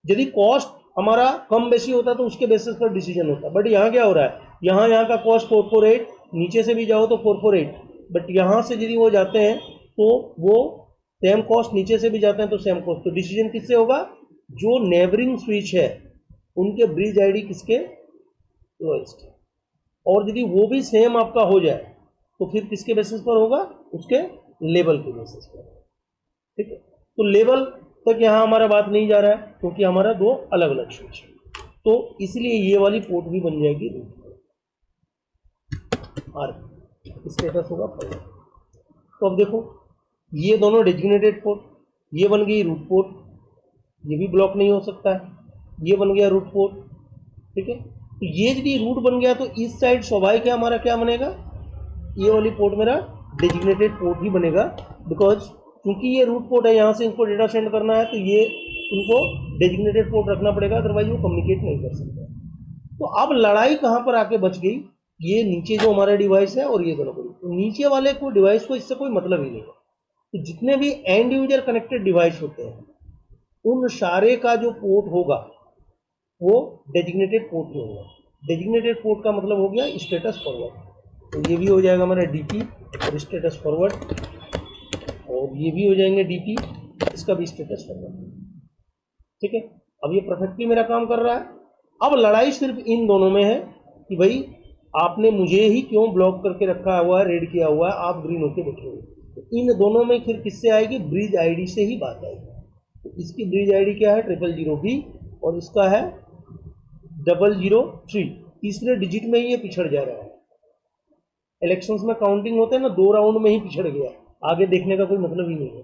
यदि कॉस्ट हमारा कम बेसी होता तो उसके बेसिस पर डिसीजन होता, बट यहाँ क्या हो रहा है, यहाँ का कॉस्ट 448, नीचे से भी जाओ तो 448, बट यहाँ से यदि वो जाते हैं तो वो सेम कॉस्ट, नीचे से भी जाते हैं तो सेम कॉस्ट। तो डिसीजन किससे होगा, जो नेबरिंग स्विच है उनके ब्रिज आईडी किसके लोएस्ट है, और यदि वो भी सेम आपका हो जाए तो फिर किसके बेसिस पर होगा, उसके लेवल के बेसिस पर, ठीक है। तो लेवल तक यहाँ हमारा बात नहीं जा रहा है क्योंकि हमारा दो अलग अलग स्विच है, तो इसलिए ये वाली पोर्ट भी बन जाएगी और स्टेटस होगा फॉरवर्ड। तो अब देखो ये दोनों डेजिग्नेटेड पोर्ट, ये बन गई रूट पोर्ट, ये भी ब्लॉक नहीं हो सकता है, ये बन गया रूट पोर्ट, ठीक है। तो ये यदि रूट बन गया तो इस साइड स्वाभाविक है हमारा क्या बनेगा, ये वाली पोर्ट मेरा डेजिग्नेटेड पोर्ट ही बनेगा, बिकॉज क्योंकि ये रूट पोर्ट है, यहाँ से इनको डेटा सेंड करना है तो ये इनको डेजिग्नेटेड पोर्ट रखना पड़ेगा, अदरवाइज वो कम्युनिकेट नहीं कर सकते। तो अब लड़ाई कहाँ पर आके बच गई, ये नीचे जो हमारा डिवाइस है और ये दोनों को, तो नीचे वाले को डिवाइस को इससे कोई मतलब ही नहीं है। तो जितने भी एंड यूजर कनेक्टेड डिवाइस होते हैं उन सारे का जो पोर्ट होगा वो डेजिग्नेटेड पोर्ट में होगा। डेजिग्नेटेड पोर्ट का मतलब हो गया स्टेटस फॉरवर्ड, तो ये भी हो जाएगा हमारा डीपी और स्टेटस फॉरवर्ड, और ये भी हो जाएंगे डीपी, इसका भी स्टेटस फॉरवर्ड, ठीक है। अब ये परफेक्टली मेरा काम कर रहा है। अब लड़ाई सिर्फ इन दोनों में है कि भाई आपने मुझे ही क्यों ब्लॉक करके रखा हुआ है, रेड किया हुआ है, आप ग्रीन होके बैठे हुए। तो इन दोनों में फिर किससे आएगी, ब्रिज आईडी से ही बात आएगी। तो इसकी ब्रिज आईडी क्या है, 000B, और इसका है 003। तीसरे डिजिट में ही ये पिछड़ जा रहा है। इलेक्शंस में काउंटिंग होते हैं ना, 2 राउंड में ही पिछड़ गया, आगे देखने का कोई मतलब ही नहीं है,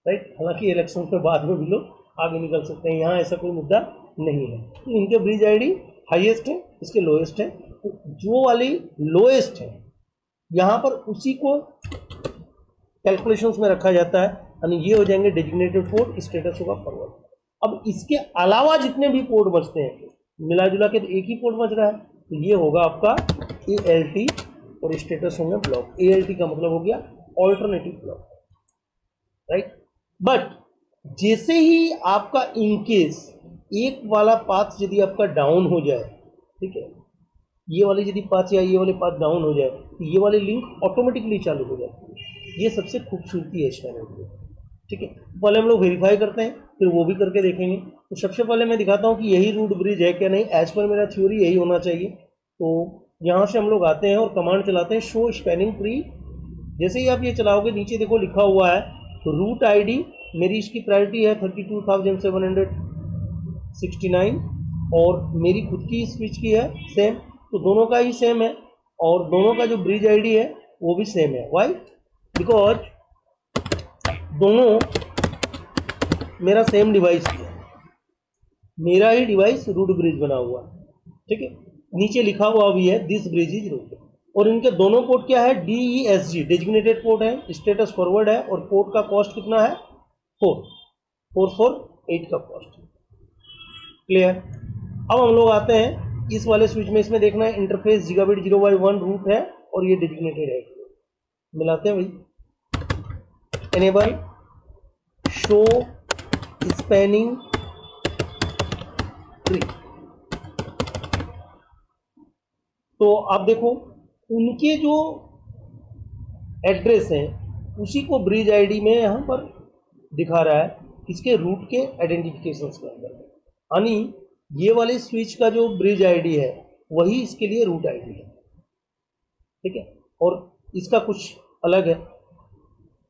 राइट। हालांकि इलेक्शन के बाद में भी लोग आगे निकल सकते हैं, यहाँ ऐसा कोई मुद्दा नहीं है। तो इनके ब्रिज आईडी हाईएस्ट है, इसके लोएस्ट है, तो जो वाली लोएस्ट है यहाँ पर उसी को कैलकुलेशंस में रखा जाता है, यानी ये हो जाएंगे डेजिग्नेटेड पोर्ट, स्टेटस होगा फॉरवर्ड। अब इसके अलावा जितने भी पोर्ट बचते हैं मिला जुला के तो एक ही पोर्ट बच रहा है, तो ये होगा आपका ALT और स्टेटस होंगे ब्लॉक। ALT का मतलब हो गया ऑल्टरनेटिव ब्लॉक, राइट। बट जैसे ही आपका इनकेस एक वाला पाथ यदि आपका डाउन हो जाए, ठीक है, ये वाली यदि पाथ या ये वाले पाथ डाउन हो जाए तो ये वाली लिंक ऑटोमेटिकली चालू हो जाती है। ये सबसे खूबसूरती है स्पैनर की, ठीक है। पहले हम लोग वेरीफाई करते हैं, फिर वो भी करके देखेंगे। तो सबसे पहले मैं दिखाता हूँ कि यही रूट ब्रिज है क्या नहीं, एज पर मेरा थ्योरी यही होना चाहिए। तो यहाँ से हम लोग आते हैं और कमांड चलाते हैं शो स्पैनिंग ट्री। जैसे ही आप ये चलाओगे नीचे देखो लिखा हुआ है रूट आईडी, मेरी इसकी प्रायोरिटी है 32,769 और मेरी खुद की स्विच की है सेम, तो दोनों का ही सेम है, और दोनों का जो ब्रिज आईडी है वो भी सेम है। वाई, बिकॉज दोनों मेरा सेम डिवाइस है, मेरा ही डिवाइस रूट ब्रिज बना हुआ है, ठीक है। नीचे लिखा हुआ भी है दिस ब्रिज इज रूट, और इनके दोनों पोर्ट क्या है, DESG डेजिग्नेटेड पोर्ट है, स्टेटस फॉरवर्ड है, और पोर्ट का कॉस्ट कितना है 448 का कॉस्ट, क्लियर। अब हम लोग आते हैं इस वाले स्विच में, इसमें देखना है इंटरफेस Gigabit 0x1 रूट है और ये डेजिग्नेटेड है, मिलाते हैं भाई। Enable show spanning tree. तो आप देखो उनके जो एड्रेस हैं उसी को ब्रिज आईडी में यहाँ पर दिखा रहा है, किसके रूट के आइडेंटिफिकेशन के अंदर। यानी ये वाले स्विच का जो ब्रिज आईडी है वही इसके लिए रूट आईडी है, ठीक है, और इसका कुछ अलग है।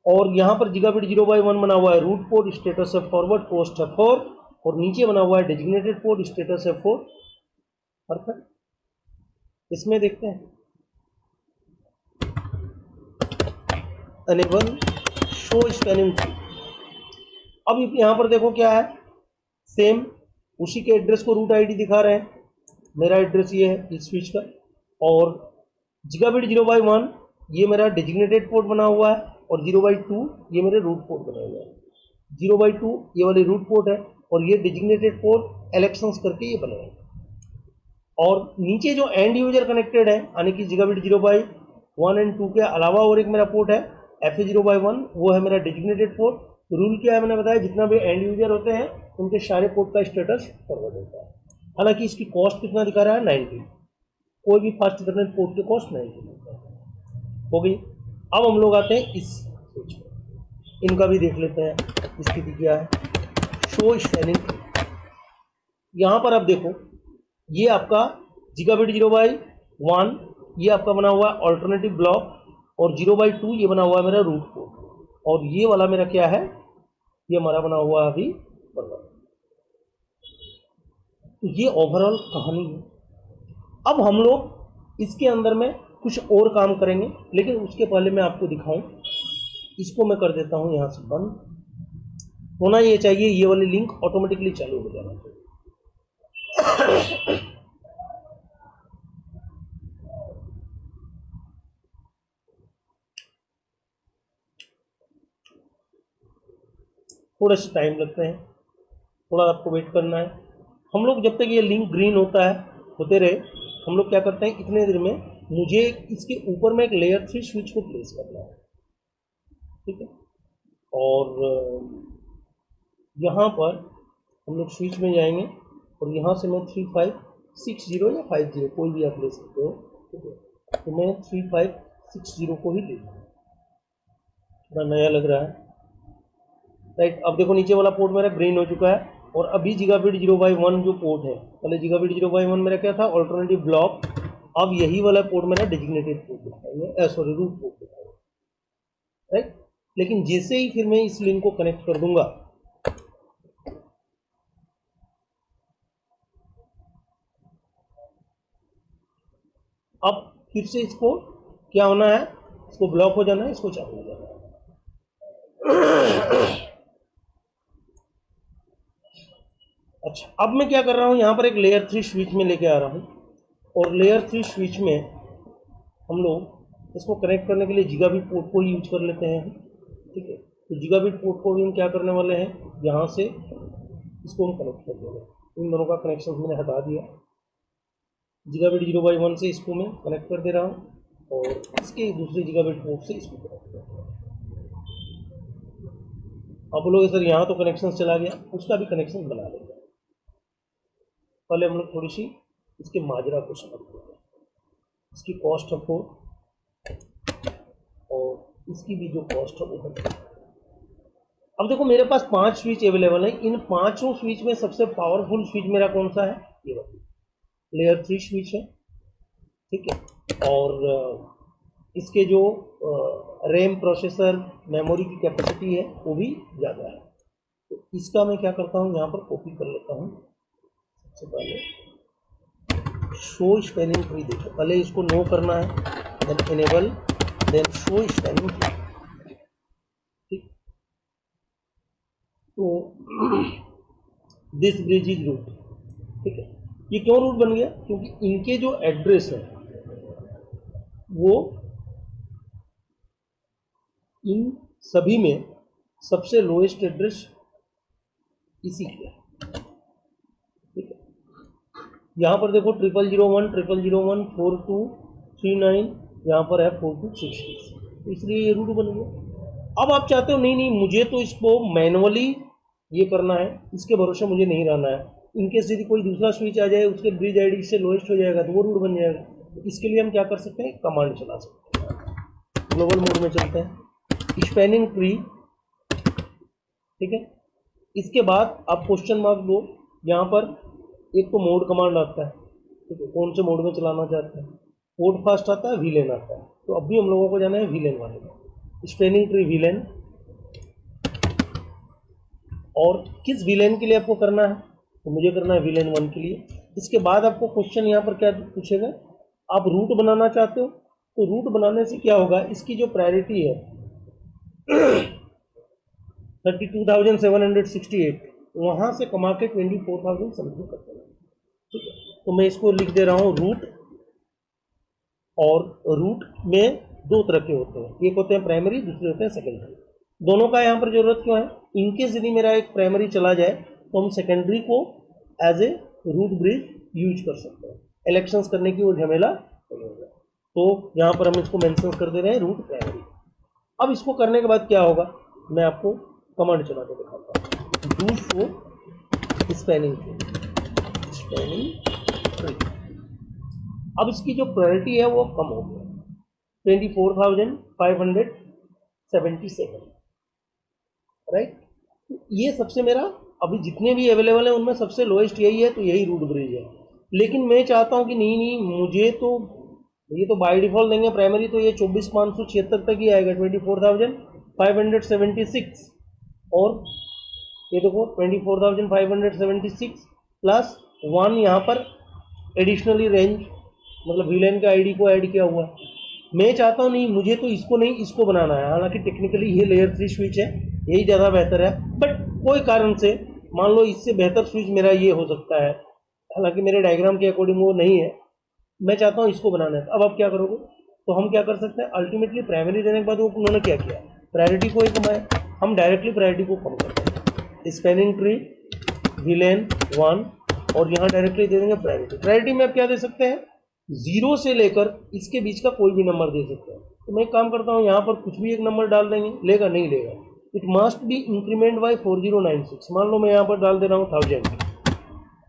और यहाँ पर जिगाबिट 0/1 बना हुआ है, रूट पोर्ट स्टेटस है फॉरवर्ड, पोस्ट है 4, और नीचे बना हुआ है डेजिग्नेटेड पोर्ट स्टेटस है 4। परफेक्ट। इसमें देखते हैं अनेबल शो स्पैनिंग ट्री। अब यहाँ पर देखो क्या है, सेम उसी के एड्रेस को रूट आईडी दिखा रहे हैं। मेरा एड्रेस ये है इस स्विच का, और जिगाबिट 0/1 ये मेरा डेजिग्नेटेड पोर्ट बना हुआ है, और 0/2 ये मेरे रूट पोर्ट बना हुआ है। 0/2 ये वाले रूट पोर्ट है, और ये डेजिग्नेटेड पोर्ट इलेक्शंस करके ये बने हैं। और नीचे जो एंड यूजर कनेक्टेड है, यानी कि जिगाबिट 0/1 एंड 2 के अलावा और एक मेरा पोर्ट है FA 0/1, वो है मेरा डेजिग्नेटेड पोर्ट। रूल क्या है मैंने बताया, जितना भी एंड यूजर होते हैं उनके सारे पोर्ट का स्टेटस फॉरवर्ड होता है। हालांकि इसकी कॉस्ट कितना दिखा रहा है, 90। कोई भी फास्ट इंटरनेट पोर्ट की कॉस्ट 90 हो गई। अब हम लोग आते हैं इस स्विच पर, इनका भी देख लेते हैं स्थिति क्या है। Show spanning. यहाँ पर आप देखो ये आपका जिगाबिट 0/1 ये आपका बना हुआ है ऑल्टरनेटिव ब्लॉक, और 0/2 ये बना हुआ है मेरा रूट पोर्ट, और ये वाला मेरा क्या है, ये हमारा बना हुआ है अभी बर्गर। तो ये ओवरऑल कहानी है। अब हम लोग इसके अंदर में कुछ और काम करेंगे, लेकिन उसके पहले मैं आपको दिखाऊं, इसको मैं कर देता हूं यहां से बंद। होना ये चाहिए ये वाली लिंक ऑटोमेटिकली चालू हो जाना चाहिए। थोड़ा सा टाइम लगता है, थोड़ा आपको वेट करना है। हम लोग जब तक ये लिंक ग्रीन होता है होते रहे, हम लोग क्या करते हैं, इतने देर में मुझे इसके ऊपर में एक लेयर 3 स्विच को प्लेस करना है, ठीक है। और यहाँ पर हम लोग स्विच में जाएंगे, और यहाँ से मैं 3560 या 50 कोई भी आप ले सकते हो, ठीक है। तो मैं 3560 को ही ले लूँगा, थोड़ा नया लग रहा है, राइट। अब देखो नीचे वाला पोर्ट मेरा ग्रीन हो चुका है, और अभी जिगाबिट 0/1 जो पोर्ट है, पहले जिगाबिट 0/1 मेरा क्या था, ऑल्टरनेटिव ब्लॉक। अब यही वाला पोर्ट मेरा डेजिग्नेटेड पोर्ट दिखाएंगे, सॉरी रूट पोर्ट दिखाएंगे, राइट। लेकिन जैसे ही फिर मैं इस लिंक को कनेक्ट कर दूंगा, अब फिर से इसको क्या होना है, इसको ब्लॉक हो जाना है, इसको चालू हो जाना है। अच्छा, अब मैं क्या कर रहा हूँ, यहाँ पर एक लेयर 3 स्विच में लेके आ रहा हूँ, और लेयर 3 स्विच में हम लोग इसको कनेक्ट करने के लिए जिगाबिट पोर्ट को ही यूज कर लेते हैं, ठीक है। तो जिगाबिट पोर्ट को भी हम क्या करने वाले हैं, यहाँ से इसको हम कनेक्ट कर देंगे। इन दोनों का कनेक्शन मैंने हटा दिया, जिगाबिट 0/1 से इसको मैं कनेक्ट कर दे रहा हूँ, और इसके दूसरे जिगाबिट पोर्ट से इसको कनेक्ट कर रहा हूँ। आप बोलोगे सर यहाँ तो कनेक्शन चला गया, उसका भी कनेक्शन बना लेंगे। पहले हम लोग थोड़ी सी इसके माजरा को समझते हैं, इसकी कॉस्ट है 4, और इसकी भी जो कॉस्ट है वो है। अब देखो मेरे पास 5 स्विच अवेलेबल है, इन पांचों स्विच में सबसे पावरफुल स्विच मेरा कौन सा है, ये वाला लेयर 3 स्विच है, ठीक है। और इसके जो रैम, प्रोसेसर, मेमोरी की कैपेसिटी है वो भी ज़्यादा है। तो इसका मैं क्या करता हूँ, यहाँ पर कॉपी कर लेता हूँ। सबसे पहले शो स्पैनिंग ट्री, देखो पहले इसको नो करना है, then enable, then show spanning tree, ठीक। तो दिस ब्रिज इज रूट, ठीक है। ये क्यों रूट बन गया, क्योंकि इनके जो एड्रेस है वो इन सभी में सबसे लोएस्ट एड्रेस इसी के, ठीक है। यहाँ पर देखो 0001, 0001, 4239, यहाँ पर है 4266, तो इसलिए ये रूट बन गया। अब आप चाहते हो नहीं नहीं मुझे तो इसको मैनुअली ये करना है, इसके भरोसे मुझे नहीं रहना है, इनकेस यदि कोई दूसरा स्विच आ जाए उसके ब्रिज आईडी से लोएस्ट हो जाएगा तो वो रूट बन जाएगा। तो इसके लिए हम क्या कर सकते हैं, कमांड चला सकते हैं। ग्लोबल मोड में चलते हैं, स्पैनिंग ट्री, ठीक है। इसके बाद आप क्वेश्चन मार्क दो, यहाँ पर एक तो मोड कमांड आता है, ठीक है, कौन से मोड में चलाना चाहते हैं, पोर्ट फास्ट आता है, वीलेन आता है। तो अभी हम लोगों को जाना है वीलेन वाले में, स्पैनिंग ट्री वीलेन। और किस वीलेन के लिए आपको करना है, तो मुझे करना है वीलेन 1 के लिए। इसके बाद आपको क्वेश्चन यहाँ पर क्या पूछेगा, आप रूट बनाना चाहते हो, तो रूट बनाने से क्या होगा, इसकी जो प्रायोरिटी है 32,768, वहाँ से कमा के 24,000 समथिंग कर देना, ठीक है। तो मैं इसको लिख दे रहा हूँ रूट, और रूट में दो तरह के होते हैं, एक होते हैं प्राइमरी, दूसरे होते हैं सेकेंडरी। दोनों का यहाँ पर जरूरत क्यों है, इनकेस यदि मेरा एक प्राइमरी चला जाए तो हम सेकेंडरी को as a root bridge use कर सकते हैं, इलेक्शंस करने की वो झमेला नहीं होगा। तो यहाँ पर हम इसको मेंशन कर दे रहे हैं रूट प्राइमरी। अब इसको करने के बाद क्या होगा, मैं आपको कमांड चला के दिखाता हूँ, डू शो स्पैनिंग ट्री। अब इसकी जो प्रायोरिटी है वो कम हो गया, 24,577, राइट। ये सबसे मेरा अभी जितने भी अवेलेबल है उनमें सबसे लोएस्ट यही है, तो यही रूट ब्रिज है। लेकिन मैं चाहता हूँ कि नहीं नहीं मुझे तो ये तो बाय डिफॉल्ट देंगे प्राइमरी, तो ये 24,576 तक ही आएगा, 24,576। और ये देखो 24,576 प्लस 1 यहाँ पर एडिशनली रेंज, मतलब वीलेन का आईडी को ऐड किया हुआ है। मैं चाहता हूँ नहीं मुझे तो इसको नहीं इसको बनाना है, हालांकि टेक्निकली ये लेयर 3 स्विच है, यही ज़्यादा बेहतर है, बट कोई कारण से मान लो इससे बेहतर स्विच मेरा ये हो सकता है, हालांकि मेरे डायग्राम के अकॉर्डिंग वो नहीं है, मैं चाहता हूँ इसको बनाना है। अब आप क्या करोगे, तो हम क्या कर सकते हैं, अल्टीमेटली प्राइमरी देने के बाद वो उन्होंने क्या किया, प्रायोरिटी को ही कमाया, हम डायरेक्टली प्रायोरिटी को कम करते हैं, स्पैनिंग ट्री वीलेन 1, और यहाँ डायरेक्टली दे देंगे प्रायोरिटी। प्रायोरिटी में आप क्या दे सकते हैं, 0 से लेकर इसके बीच का कोई भी नंबर दे सकते हैं। तो मैं एक काम करता हूँ, यहाँ पर कुछ भी एक नंबर डाल देंगे, लेगा नहीं लेगा, it must be increment by 4096। मान लो मैं यहाँ पर डाल दे रहा हूँ 1000,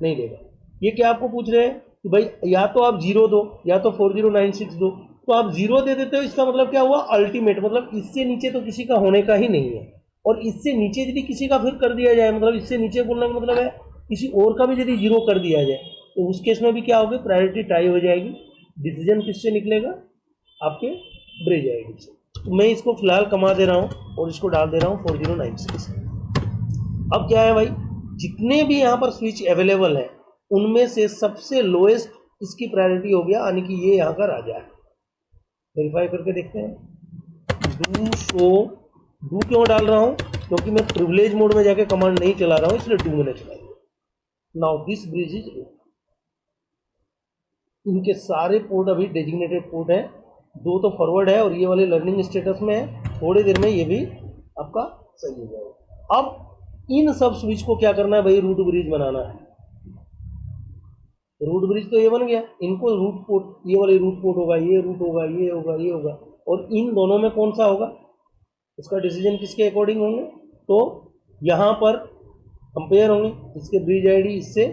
नहीं लेगा। ये क्या आपको पूछ रहे हैं कि भाई या तो आप 0 दो या तो 4096 दो, तो आप 0 दे देते हो, इसका मतलब क्या हुआ, अल्टीमेट, मतलब इससे नीचे तो किसी का होने का ही नहीं है। और इससे नीचे यदि किसी का फिर कर दिया जाए, मतलब इससे नीचे बोलने का मतलब है किसी और का भी यदि 0 कर दिया जाए, तो उस केस में भी क्या होगी, प्रायोरिटी टाई हो जाएगी। डिसीजन किससे निकलेगा, आपके ब्रिज आईडी से। तो मैं इसको फिलहाल कमा दे रहा हूँ और इसको डाल दे रहा हूँ 4096। अब क्या है भाई, जितने भी यहाँ पर स्विच अवेलेबल हैं उनमें से सबसे लोएस्ट इसकी प्रायोरिटी हो गया, यानी कि ये यहाँ का राजा है। वेरीफाई करके देखते हैं, डू शो, डू क्यों डाल रहा हूँ, क्योंकि मैं प्रिविलेज मोड में जाके कमांड नहीं चला रहा हूँ, इसलिए डू मैंने चला दिया। नाउ दिस ब्रिज इज, इनके सारे पोर्ट अभी डेजिग्नेटेड पोर्ट हैं, 2 तो फॉरवर्ड है और ये वाले लर्निंग स्टेटस में है, थोड़ी देर में ये भी आपका सही हो जाएगा। अब इन सब स्विच को क्या करना है भाई, रूट ब्रिज बनाना है। रूट ब्रिज तो ये बन गया, इनको रूट पोर्ट, ये वाले रूट पोर्ट होगा, ये रूट होगा, ये होगा, ये होगा, और इन दोनों में कौन सा होगा, इसका डिसीजन किसके अकॉर्डिंग होंगे, तो यहाँ पर कंपेयर होंगे, इसके ब्रिज आईडी इससे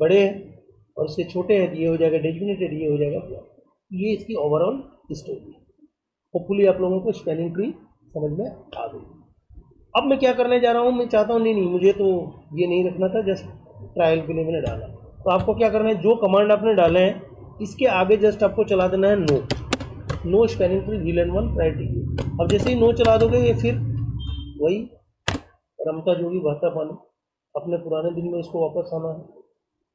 बड़े हैं और इसके छोटे हैं, ये हो जाएगा डेजिग्नेटेड, ये हो जाएगा ब्लॉक। ये इसकी ओवरऑल स्टोरी है। होपफुली आप लोगों को स्पैनिंग ट्री समझ में आ गई। अब मैं क्या करने जा रहा हूँ, मैं चाहता हूँ नहीं नहीं मुझे तो ये नहीं रखना था, जस्ट ट्रायल के लिए मैंने डाला। तो आपको क्या करना है, जो कमांड आपने डाले हैं इसके आगे जस्ट आपको चला देना है no, no spanning tree VLAN 1 priority. अब जैसे ही नो चला दोगे ये फिर वही रमता जोगी बहता पानी, अपने पुराने दिन में इसको वापस आना है।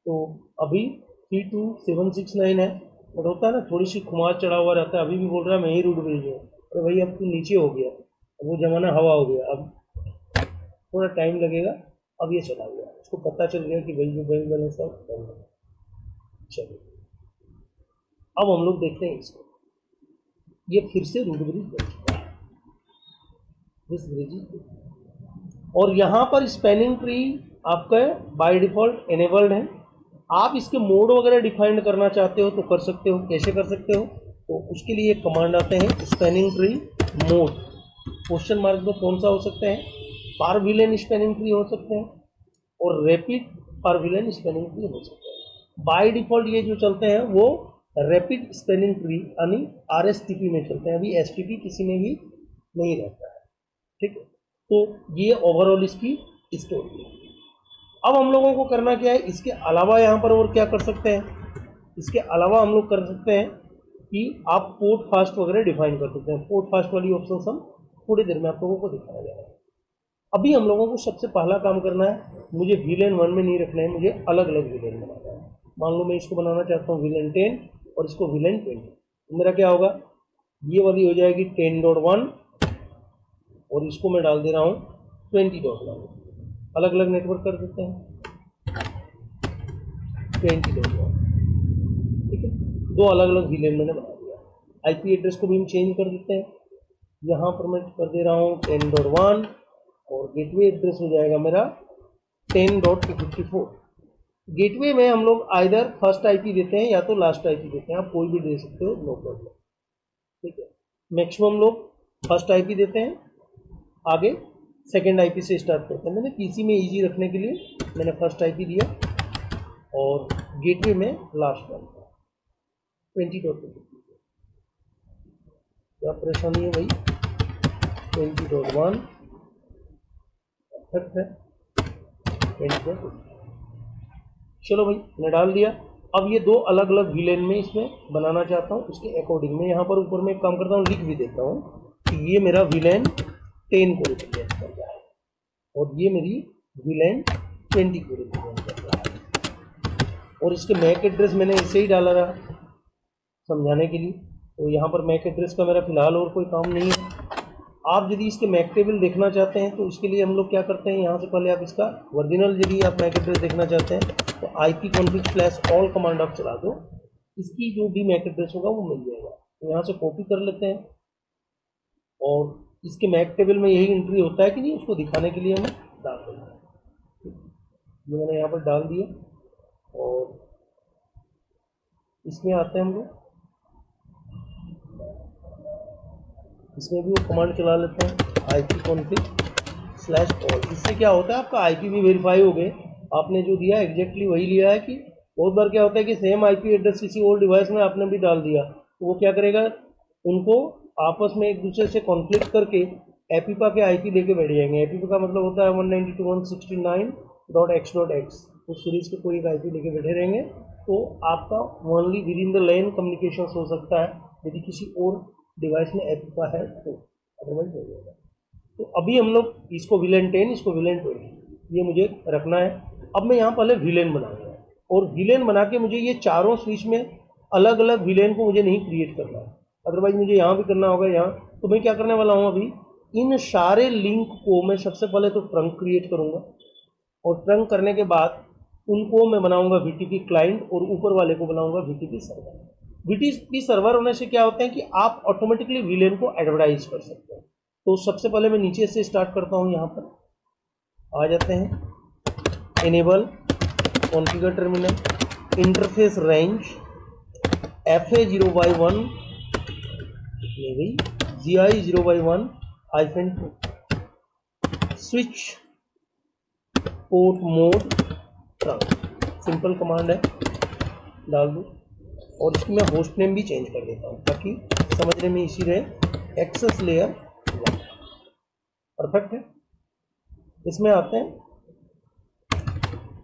तो अभी 32769 है, बट होता है ना थोड़ी सी खुमार चढ़ा हुआ रहता है, अभी भी बोल रहा है मैं ही रूट ब्रिज हूँ, अरे भाई अब तू नीचे हो गया, अब वो जमाना हवा हो गया, अब थोड़ा टाइम लगेगा। अब ये चला गया, उसको पता चल गया कि भाई जो बैंक बैलेंस है चलो। अब हम लोग देखते हैं इसको, ये फिर से रूट ब्रिज बन चुका है, दिस ब्रिज। और यहाँ पर स्पैनिंग ट्री आपका बाय डिफॉल्ट एनेबल्ड है। आप इसके मोड वगैरह डिफाइंड करना चाहते हो तो कर सकते हो। कैसे कर सकते हो, तो उसके लिए एक कमांड आते हैं spanning tree mode. Question mark में कौन सा हो सकते हैं, पारविलेन स्पैनिंग ट्री हो सकते हैं और रैपिड पारविलेन स्पैनिंग ट्री हो सकते हैं। बाय डिफॉल्ट ये जो चलते हैं वो रैपिड स्पैनिंग ट्री यानी RSTP में चलते हैं, अभी STP किसी में भी नहीं रहता है। ठीक है, तो ये ओवरऑल इसकी स्टोरी है। अब हम लोगों को करना क्या है, इसके अलावा यहाँ पर और क्या कर सकते हैं, इसके अलावा हम लोग कर सकते हैं कि आप पोर्ट फास्ट वगैरह डिफाइन कर सकते हैं। पोर्ट फास्ट वाली ऑप्शन हम थोड़ी देर में आप लोगों को दिखाया जाएगा। अभी हम लोगों को सबसे पहला काम करना है, मुझे VLAN 1 में नहीं रखना है, मुझे अलग अलग VLAN बनाना है। मान लो मैं इसको बनाना चाहता हूँ VLAN 10 और इसको VLAN 20, तो मेरा क्या होगा, ये वाली हो जाएगी 10.1 और इसको मैं डाल दे रहा हूँ 20.1। अलग अलग नेटवर्क कर देते हैं 20.1। ठीक है, दो अलग अलग VLAN मैंने बना दिया। IP एड्रेस को भी हम चेंज कर देते हैं, यहाँ पर मैं कर दे रहा हूँ 10.1 और गेटवे एड्रेस हो जाएगा मेरा 10.54। गेटवे में हम लोग आइदर फर्स्ट IP देते हैं या तो लास्ट IP देते हैं, आप कोई भी दे सकते हो, नो प्रॉब्लम। ठीक है, मैक्सिमम लोग फर्स्ट IP देते हैं, आगे सेकेंड IP से स्टार्ट करते हैं। मैंने PC में इजी रखने के लिए मैंने फर्स्ट IP दिया और गेटवे में लास्ट वन 20.2। क्या परेशानी है भाई, 20.1 है 20.2। चलो भाई मैंने डाल दिया। अब ये दो अलग अलग VLAN में इसमें बनाना चाहता हूँ, उसके अकॉर्डिंग में यहाँ पर ऊपर में एक काम करता हूँ, लिख भी देता हूँ कि ये मेरा VLAN 10 को रिप्रेजेंट कर रहा है और ये मेरी VLAN 20 को रिप्रेजेंट कर रहा है। और इसके मैक एड्रेस मैंने इसे ही डाला रहा समझाने के लिए, तो यहाँ पर मैक एड्रेस का मेरा फिलहाल और कोई काम नहीं है। आप यदि इसके मैक टेबल देखना चाहते हैं तो इसके लिए हम लोग क्या करते हैं, यहाँ से पहले आप इसका ओरिजिनल यदि आप मैक एड्रेस देखना चाहते हैं तो ipconfig/all कमांड आप चला दो, इसकी जो भी मैक एड्रेस होगा वो मिल जाएगा। तो यहाँ से कॉपी कर लेते हैं और इसके मैक टेबल में यही एंट्री होता है कि नहीं, उसको दिखाने के लिए हम डाल देंगे। ये मैंने यहाँ पर डाल दिया और इसमें आते हैं हम लोग, इसमें भी वो कमांड चला लेते हैं ipconfig/all। इससे क्या होता है, आपका IP भी वेरीफाई हो गए, आपने जो दिया एग्जैक्टली वही लिया है। कि बहुत बार क्या होता है कि सेम IP एड्रेस किसी और डिवाइस में आपने भी डाल दिया, तो वो क्या करेगा, उनको आपस में एक दूसरे से कॉन्फ्लिक्ट करके एपीपा के IP लेके बैठ जाएंगे। एपीपा का मतलब होता है 192.169.x.x, उस सीरीज के कोई एक IP लेके बैठे रहेंगे, तो आपका only with in the lane communication हो सकता है यदि किसी और डिवाइस में एपीपा है तो, अदरवाइज हो जाएगा। तो अभी हम लोग इसको VLAN 10, इसको VLAN 20 ये मुझे रखना है। अब मैं यहाँ पहले VLAN बनाऊंगा और VLAN बना के मुझे ये चारों स्विच में अलग अलग VLAN को मुझे नहीं क्रिएट करना है, अदरवाइज मुझे यहाँ भी करना होगा यहाँ। तो मैं क्या करने वाला हूँ, अभी इन सारे लिंक को मैं सबसे पहले तो ट्रंक क्रिएट करूँगा और ट्रंक करने के बाद उनको मैं बनाऊँगा VTP क्लाइंट और ऊपर वाले को बनाऊँगा VTP सर्वर। VTP सर्वर होने से क्या होता है कि आप ऑटोमेटिकली VLAN को एडवर्टाइज कर सकते हैं। तो सबसे पहले मैं नीचे से स्टार्ट करता हूँ, यहाँ पर आ जाते हैं, enable configure terminal, interface range FA0/1 ले गई, GI0/1-2, switch port mode trunk, simple command है, डाल दूँ। और इसकी मैं होस्ट नेम भी चेंज कर देता हूँ ताकि समझने में इसी रहे, एक्सेस लेयर 1, परफेक्ट है। इसमें आते हैं,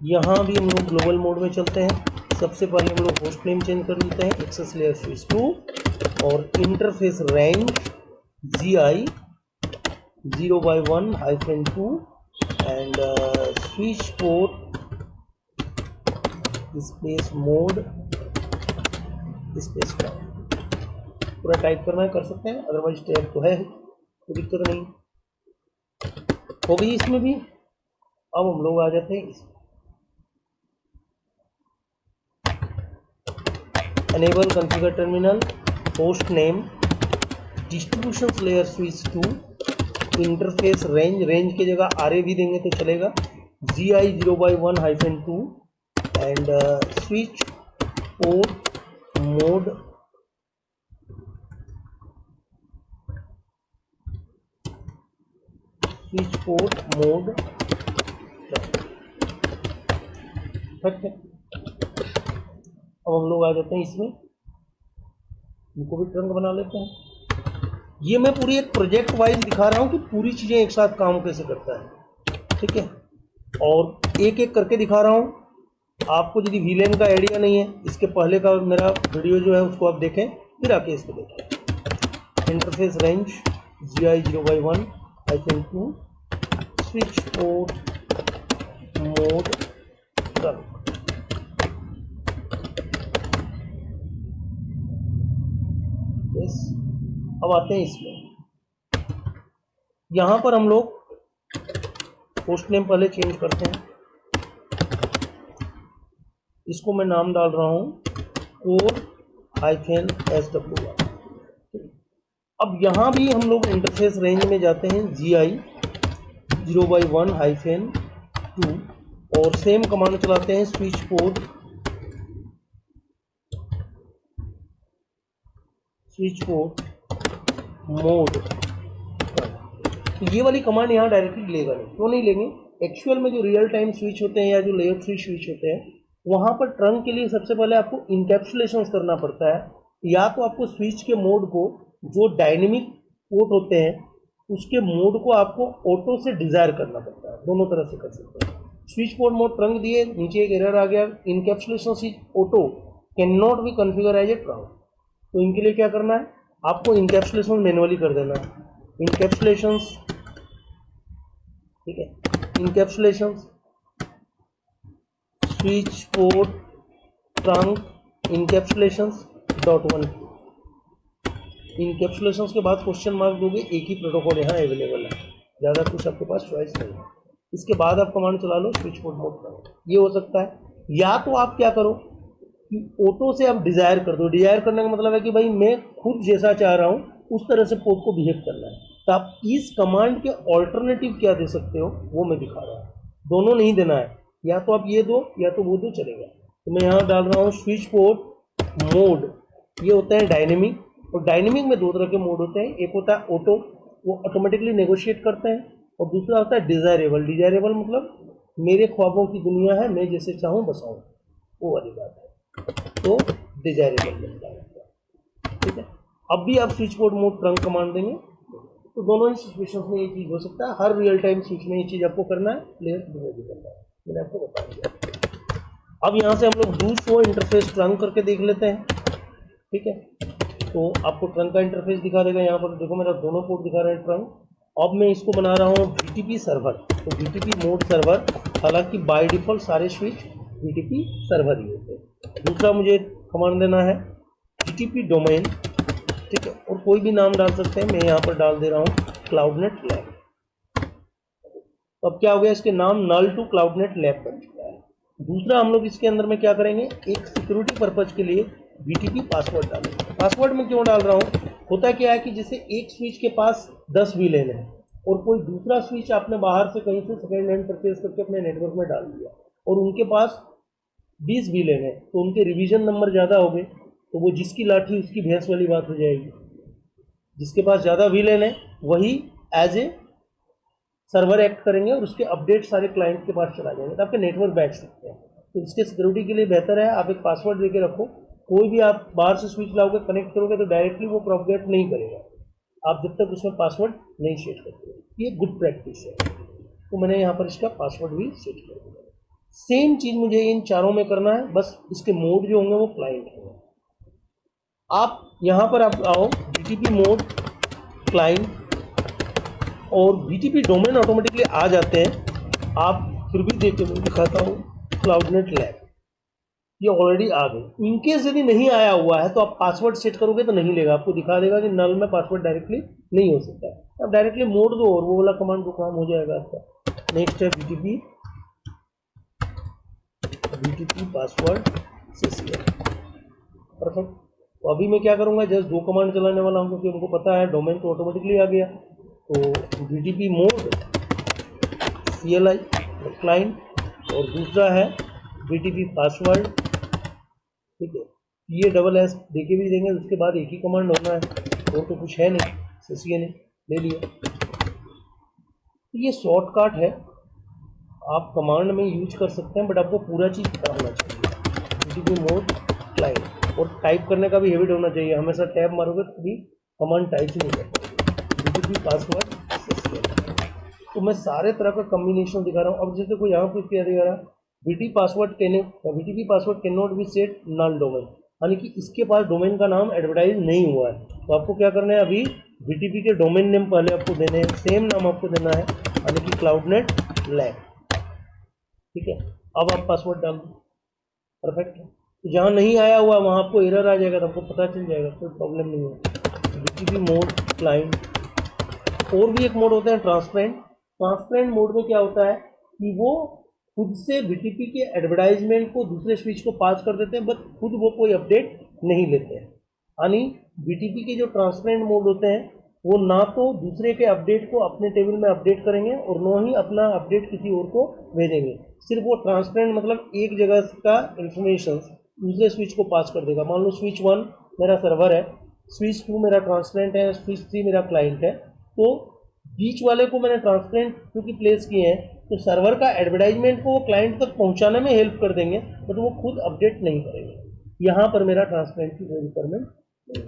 यहाँ भी हम लोग ग्लोबल मोड में चलते हैं। सबसे पहले हम लोग होस्ट नेम चेंज कर देते हैं, एक्सेस लेयर स्विच 2 और interface range GI0/1-2 and switch port space mode space का पूरा टाइप करना है, कर सकते हैं, अदरवाइज टैब तो है, कोई दिक्कत नहीं हो गई इसमें भी। अब हम लोग आ जाते हैं enable configure terminal, host name, distribution layer switch 2, interface range, range की जगह RA भी देंगे तो चलेगा, GI0/1-2 and switch port mode switch port mode ठीक है। अब हम लोग आ जाते हैं इसमें, इनको भी ट्रंक बना लेते हैं। ये मैं पूरी एक प्रोजेक्ट वाइज दिखा रहा हूँ कि पूरी चीज़ें एक साथ काम कैसे करता है, ठीक है। और एक एक करके दिखा रहा हूँ। आपको यदि वीलेन का आइडिया नहीं है, इसके पहले का मेरा वीडियो जो है उसको आप देखें, फिर आके इसको देखें। Interface range GI0x1-2 switch port mode trunk. Yes, अब आते हैं इसमें। यहाँ पर हम लोग पोस्ट नेम पहले चेंज करते हैं। इसको मैं नाम डाल रहा हूँ core-SW1। अब यहाँ भी हम लोग इंटरफेस रेंज में जाते हैं GI0x1-2 और सेम कमांड चलाते हैं स्विच पोर्ट मोड। तो ये वाली कमांड यहाँ डायरेक्टली लेगा नहीं। क्यों नहीं लेंगे? एक्चुअल में जो रियल टाइम स्विच होते हैं या जो लेयर 3 स्विच होते हैं, वहाँ पर ट्रंक के लिए सबसे पहले आपको इनकैप्सुलेशन करना पड़ता है। या तो आपको स्विच के मोड को, जो डायनेमिक पोर्ट होते हैं उसके मोड को आपको ऑटो से डिजायर करना पड़ता है। दोनों तरह से कर सकते हैं। स्विच पोर्ट मोड ट्रंक दिए, नीचे एक एरर आ गया, encapsulation switch auto can not be configure as a trunk. तो इनके लिए क्या करना है, आपको इनकैप्सुलेशन मैनुअली कर देना है। इनकैप्सुलेशंस, ठीक है, इनकैप्सुलेशंस स्विच पोर्ट ट्रंक इनकैप्सुलेशंस.1। इनकैप्सुलेशंस के बाद क्वेश्चन मार्क दोगे, एक ही प्रोटोकॉल यहाँ अवेलेबल है, ज़्यादा कुछ आपके पास चॉइस नहीं है। इसके बाद आप कमांड चला लो स्विच पोर्ट मोड ट्रंक। ये हो सकता है। या तो आप क्या करो कि ऑटो से आप डिजायर कर दो। डिजायर करने का मतलब है कि भाई मैं खुद जैसा चाह रहा हूँ उस तरह से पोर्ट को बिहेव करना है। तो आप इस कमांड के ऑल्टरनेटिव क्या दे सकते हो वो मैं दिखा रहा हूँ। दोनों नहीं देना है, या तो आप ये दो या तो वो दो, चलेगा। तो मैं यहाँ डाल रहा हूँ स्विच पोर्ट मोड। ये होता है डायनेमिक, और डायनेमिक में दो तरह के मोड होते हैं। एक होता है ऑटो, वो ऑटोमेटिकली नेगोशिएट करते हैं, और दूसरा होता है डिजायरेबल। डिजायरेबल मतलब मेरे ख्वाबों की दुनिया है, मैं जैसे चाहूँ बसाऊँ, वो वाली बात है। तो डिजायरेबल बनता है, ठीक है। अब भी आप switch port mode trunk command देंगे तो दोनों ही सिचुएशन में ये चीज़ हो सकता है। हर रियल टाइम स्विच में ये चीज़ आपको करना है, प्लेयर भी करना है, मैंने आपको बता दिया। अब यहाँ से हम लोग डू शो इंटरफेस ट्रंक करके देख लेते हैं, ठीक है। तो आपको ट्रंक का इंटरफेस दिखा देगा। यहाँ पर देखो मेरा दोनों पोर्ट दिखा रहे हैं ट्रंक। अब मैं इसको बना रहा हूँ BTP सर्वर। तो BTP मोड सर्वर, हालांकि बाय डिफॉल्ट सारे स्विच BTP सर्वर ही होते हैं। दूसरा मुझे कमांड देना है BTP डोमेन, ठीक है, और कोई भी नाम डाल सकते हैं। मैं यहाँ पर डाल दे रहा हूँ क्लाउडनेट लैब। तो अब क्या हो गया, इसके नाम नल टू क्लाउडनेट लैब बन चुका है। दूसरा हम लोग इसके अंदर में क्या करेंगे, एक सिक्योरिटी पर्पज के लिए BTP पासवर्ड डालेंगे। पासवर्ड में क्यों डाल रहा हूँ, होता क्या है कि जैसे एक स्विच के पास 10 VLAN है और कोई दूसरा स्विच आपने बाहर से कहीं से सेकेंड हैंड परचेज करके अपने नेटवर्क में डाल दिया और उनके पास 20 VLAN है, तो उनके रिवीजन नंबर ज़्यादा हो गए, तो वो जिसकी लाठी उसकी भैंस वाली बात हो जाएगी। जिसके पास ज़्यादा VLAN है वही एज ए सर्वर एक्ट करेंगे और उसके अपडेट सारे क्लाइंट के पास चला जाएंगे, तो आपके नेटवर्क बैठ सकते हैं। तो इसके सिक्योरिटी के लिए बेहतर है आप एक पासवर्ड देके रखो। कोई भी आप बाहर से स्विच लाओगे, कनेक्ट करोगे तो डायरेक्टली वो प्रोपगेट नहीं करेगा, आप जब तक उसमें पासवर्ड नहीं सेट करते। ये गुड प्रैक्टिस है। तो मैंने यहाँ पर इसका पासवर्ड भी सेट कर दिया। सेम चीज़ मुझे इन चारों में करना है, बस इसके मोड जो होंगे वो क्लाइंट होंगे। आप यहाँ पर आप आओ BTP मोड क्लाइंट और BTP डोमेन ऑटोमेटिकली आ जाते हैं। आप फिर भी देख के मैं दिखाता हूँ क्लाउडनेट लैब, ये ऑलरेडी आ गए। इनकेस यदि नहीं आया हुआ है तो आप पासवर्ड सेट करोगे तो नहीं लेगा, आपको दिखा देगा कि नल में पासवर्ड डायरेक्टली नहीं हो सकता है। आप डायरेक्टली मोड दो और वो वाला कमांड को काम हो जाएगा आपका। नेक्स्ट है BTP पासवर्ड CCL, परफेक्ट। तो अभी मैं क्या करूँगा, जस्ट दो कमांड चलाने वाला हूँ क्योंकि उनको पता है डोमेन तो ऑटोमेटिकली आ गया। तो BTP मोड CLI क्लाइंट और दूसरा है BTP पासवर्ड, ठीक है। ये डबल एस देके भी देंगे, उसके बाद एक ही कमांड होना है और तो कुछ है नहीं, CCL ले लिया। तो ये शॉर्टकट है, आप कमांड में यूज कर सकते हैं, बट आपको पूरा चीज़ पता होना चाहिए। बीटीपी मोड क्लाइंट, और टाइप करने का भी हैबिट होना चाहिए। हमेशा टैब मारोगे तो भी कमांड टाइप ही नहीं करते। बीटीपी पासवर्ड सिस्टम, तो मैं सारे तरह का कम्बिनेशन दिखा रहा हूँ। अब जैसे कोई यहाँ पे क्या दिखा रहा है, VTP password can not be set null domain, यानी कि इसके पास डोमेन का नाम एडवर्टाइज नहीं हुआ है। तो आपको क्या करना है, अभी बीटीपी के डोमेन नेम पहले आपको देने हैं, सेम नाम आपको देना है, यानी कि क्लाउडनेट लैब। ठीक है, अब आप पासवर्ड डाल दो, परफेक्ट है। तो जहाँ नहीं आया हुआ वहाँ आपको एरर आ जाएगा, तो आपको पता चल जाएगा, कोई प्रॉब्लम नहीं है। बीटीपी मोड क्लाइंट, और भी एक मोड होता है ट्रांसपेरेंट। ट्रांसपेरेंट मोड में क्या होता है कि वो खुद से बीटीपी के एडवर्टाइजमेंट को दूसरे स्विच को पास कर देते हैं, बट खुद वो कोई अपडेट नहीं लेते हैं। यानी बीटीपी के जो ट्रांसपेरेंट मोड होते हैं वो ना तो दूसरे के अपडेट को अपने टेबल में अपडेट करेंगे और ना ही अपना अपडेट किसी और को भेजेंगे। सिर्फ वो ट्रांसपेरेंट मतलब एक जगह का इंफॉर्मेशन दूसरे स्विच को पास कर देगा। मान लो स्विच 1 मेरा सर्वर है, स्विच 2 मेरा ट्रांसपेरेंट है, स्विच 3 मेरा क्लाइंट है। तो बीच वाले को मैंने ट्रांसपेरेंट क्योंकि प्लेस किए हैं, तो सर्वर का एडवर्टाइजमेंट को वो क्लाइंट तक पहुंचाने में हेल्प कर देंगे, बट वो खुद अपडेट नहीं करेंगे। यहाँ पर मेरा ट्रांसपेरेंट की कोई रिक्वायरमेंट नहीं है।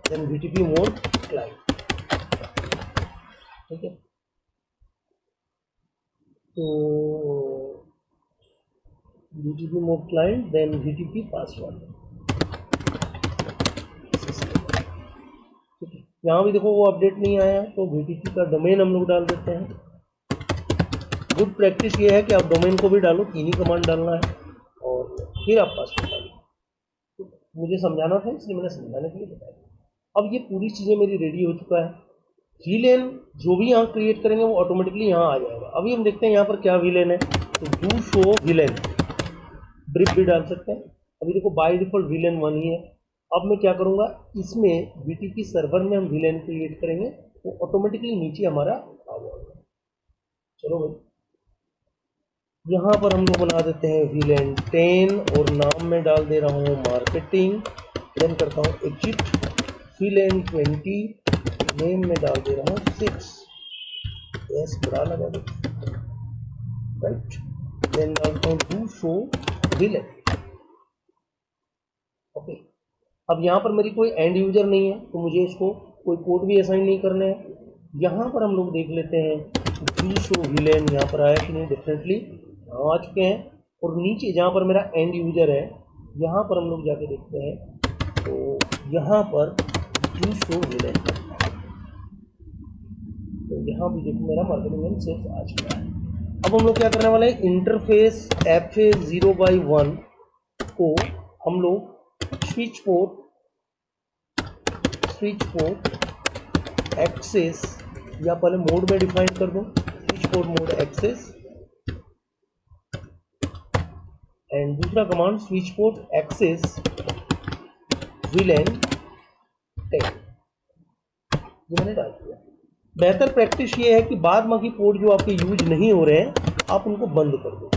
देन बीटीपी मोड क्लाइंट, ठीक है। तो VTP mode client, then VTP password, ठीक है। यहाँ भी देखो वो अपडेट नहीं आया, तो बीटीपी का डोमेन हम लोग डाल देते हैं। गुड प्रैक्टिस ये है कि आप डोमेन को भी डालो, 3 ही कमांड डालना है और फिर आप पासवर्ड डालो। मुझे समझाना था इसलिए मैंने समझाने के लिए बताया। अब ये पूरी चीज़ें मेरी रेडी हो चुका है। वीलेन जो भी यहाँ क्रिएट करेंगे वो ऑटोमेटिकली यहाँ आ जाएगा। अभी हम देखते हैं यहाँ पर क्या वीलेन है, तो डू शो वीलेन, ब्रिप भी डाल सकते हैं। अभी देखो बाय डिफॉल्ट वीलेन 1 ही है। अब मैं क्या करूँगा, इसमें बीटीपी सर्वर में हम वीलेन क्रिएट करेंगे, वो ऑटोमेटिकली नीचे हमारा आ जाएगा। चलो भाई, यहाँ पर हम लोग बना देते हैं वीलेन 10 और नाम में डाल दे रहा हूँ मार्केटिंग। देन करता हूँ एग्जिट, वीलेन 20, नेम में डाल दे रहा हूँ 6, यस बड़ा लगा दो, राइट। देन डालता हूँ डू शो वीलेन, ओके। अब यहाँ पर मेरी कोई एंड यूजर नहीं है, तो मुझे इसको कोई कोड भी असाइन नहीं करने हैं। यहाँ पर हम लोग देख लेते हैं डू शो वीलेन यहाँ पर आया कि नहीं, डेफिनेटली आ चुके हैं। और नीचे जहाँ पर मेरा एंड यूजर है, यहाँ पर हम लोग जाके देखते हैं, तो यहाँ पर डू शो वीलेन, तो यहाँ भी देखो मेरा मार्केटिंग नेम सिर्फ आ चुका है। अब हम लोग क्या करने वाले हैं, इंटरफेस FA0/1 को हम लोग स्विच पोर्ट एक्सेस, या पहले मोड में डिफाइन कर दूं, switch port mode access, and दूसरा command switch port access VLAN 10, ये मैंने डाल दिया। बेहतर प्रैक्टिस ये है कि बाद बाकी पोर्ट जो आपके यूज नहीं हो रहे हैं आप उनको बंद कर दो,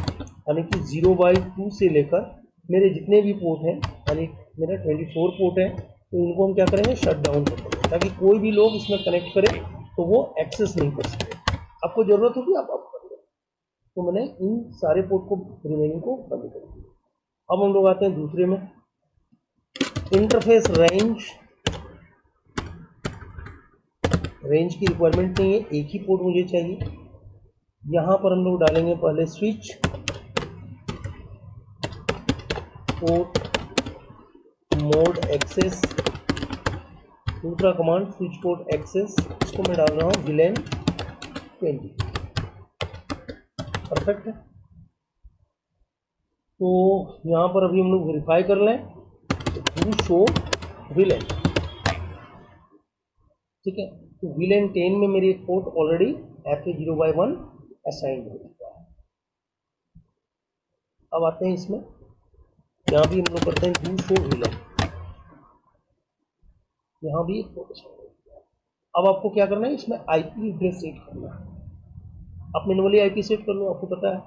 यानी कि 0/2 से लेकर मेरे जितने भी पोर्ट हैं, यानी मेरा 24 पोर्ट है, तो उनको हम क्या करेंगे, शट डाउन कर देंगे, ताकि कोई भी लोग इसमें कनेक्ट करे तो वो एक्सेस नहीं कर सके। आपको ज़रूरत होगी आप कर लो। तो मैंने इन सारे पोर्ट को, रिमेनिंग को बंद कर दिया। अब हम लोग आते हैं दूसरे में, इंटरफेस रेंज की रिक्वायरमेंट नहीं है, एक ही पोर्ट मुझे चाहिए। यहाँ पर हम लोग डालेंगे पहले स्विच पोर्ट मोड एक्सेस, दूसरा कमांड स्विच पोर्ट एक्सेस, इसको मैं डाल रहा हूँ वीलेन 20, परफेक्ट है। तो यहाँ पर अभी हम लोग वेरीफाई कर लें, डू शो वीलेन, ठीक है। तो वीलेन 10 में मेरी एक पोर्ट ऑलरेडी FA0/1 असाइन हो चुका है। अब आते हैं इसमें, यहाँ भी हम लोग करते हैं डू शो वीलेन, यहाँ भी एक पोर्ट। अब आपको क्या करना है, इसमें IP एड्रेस सेट करना है। आप मैनुअली IP सेट कर लो, आपको पता है।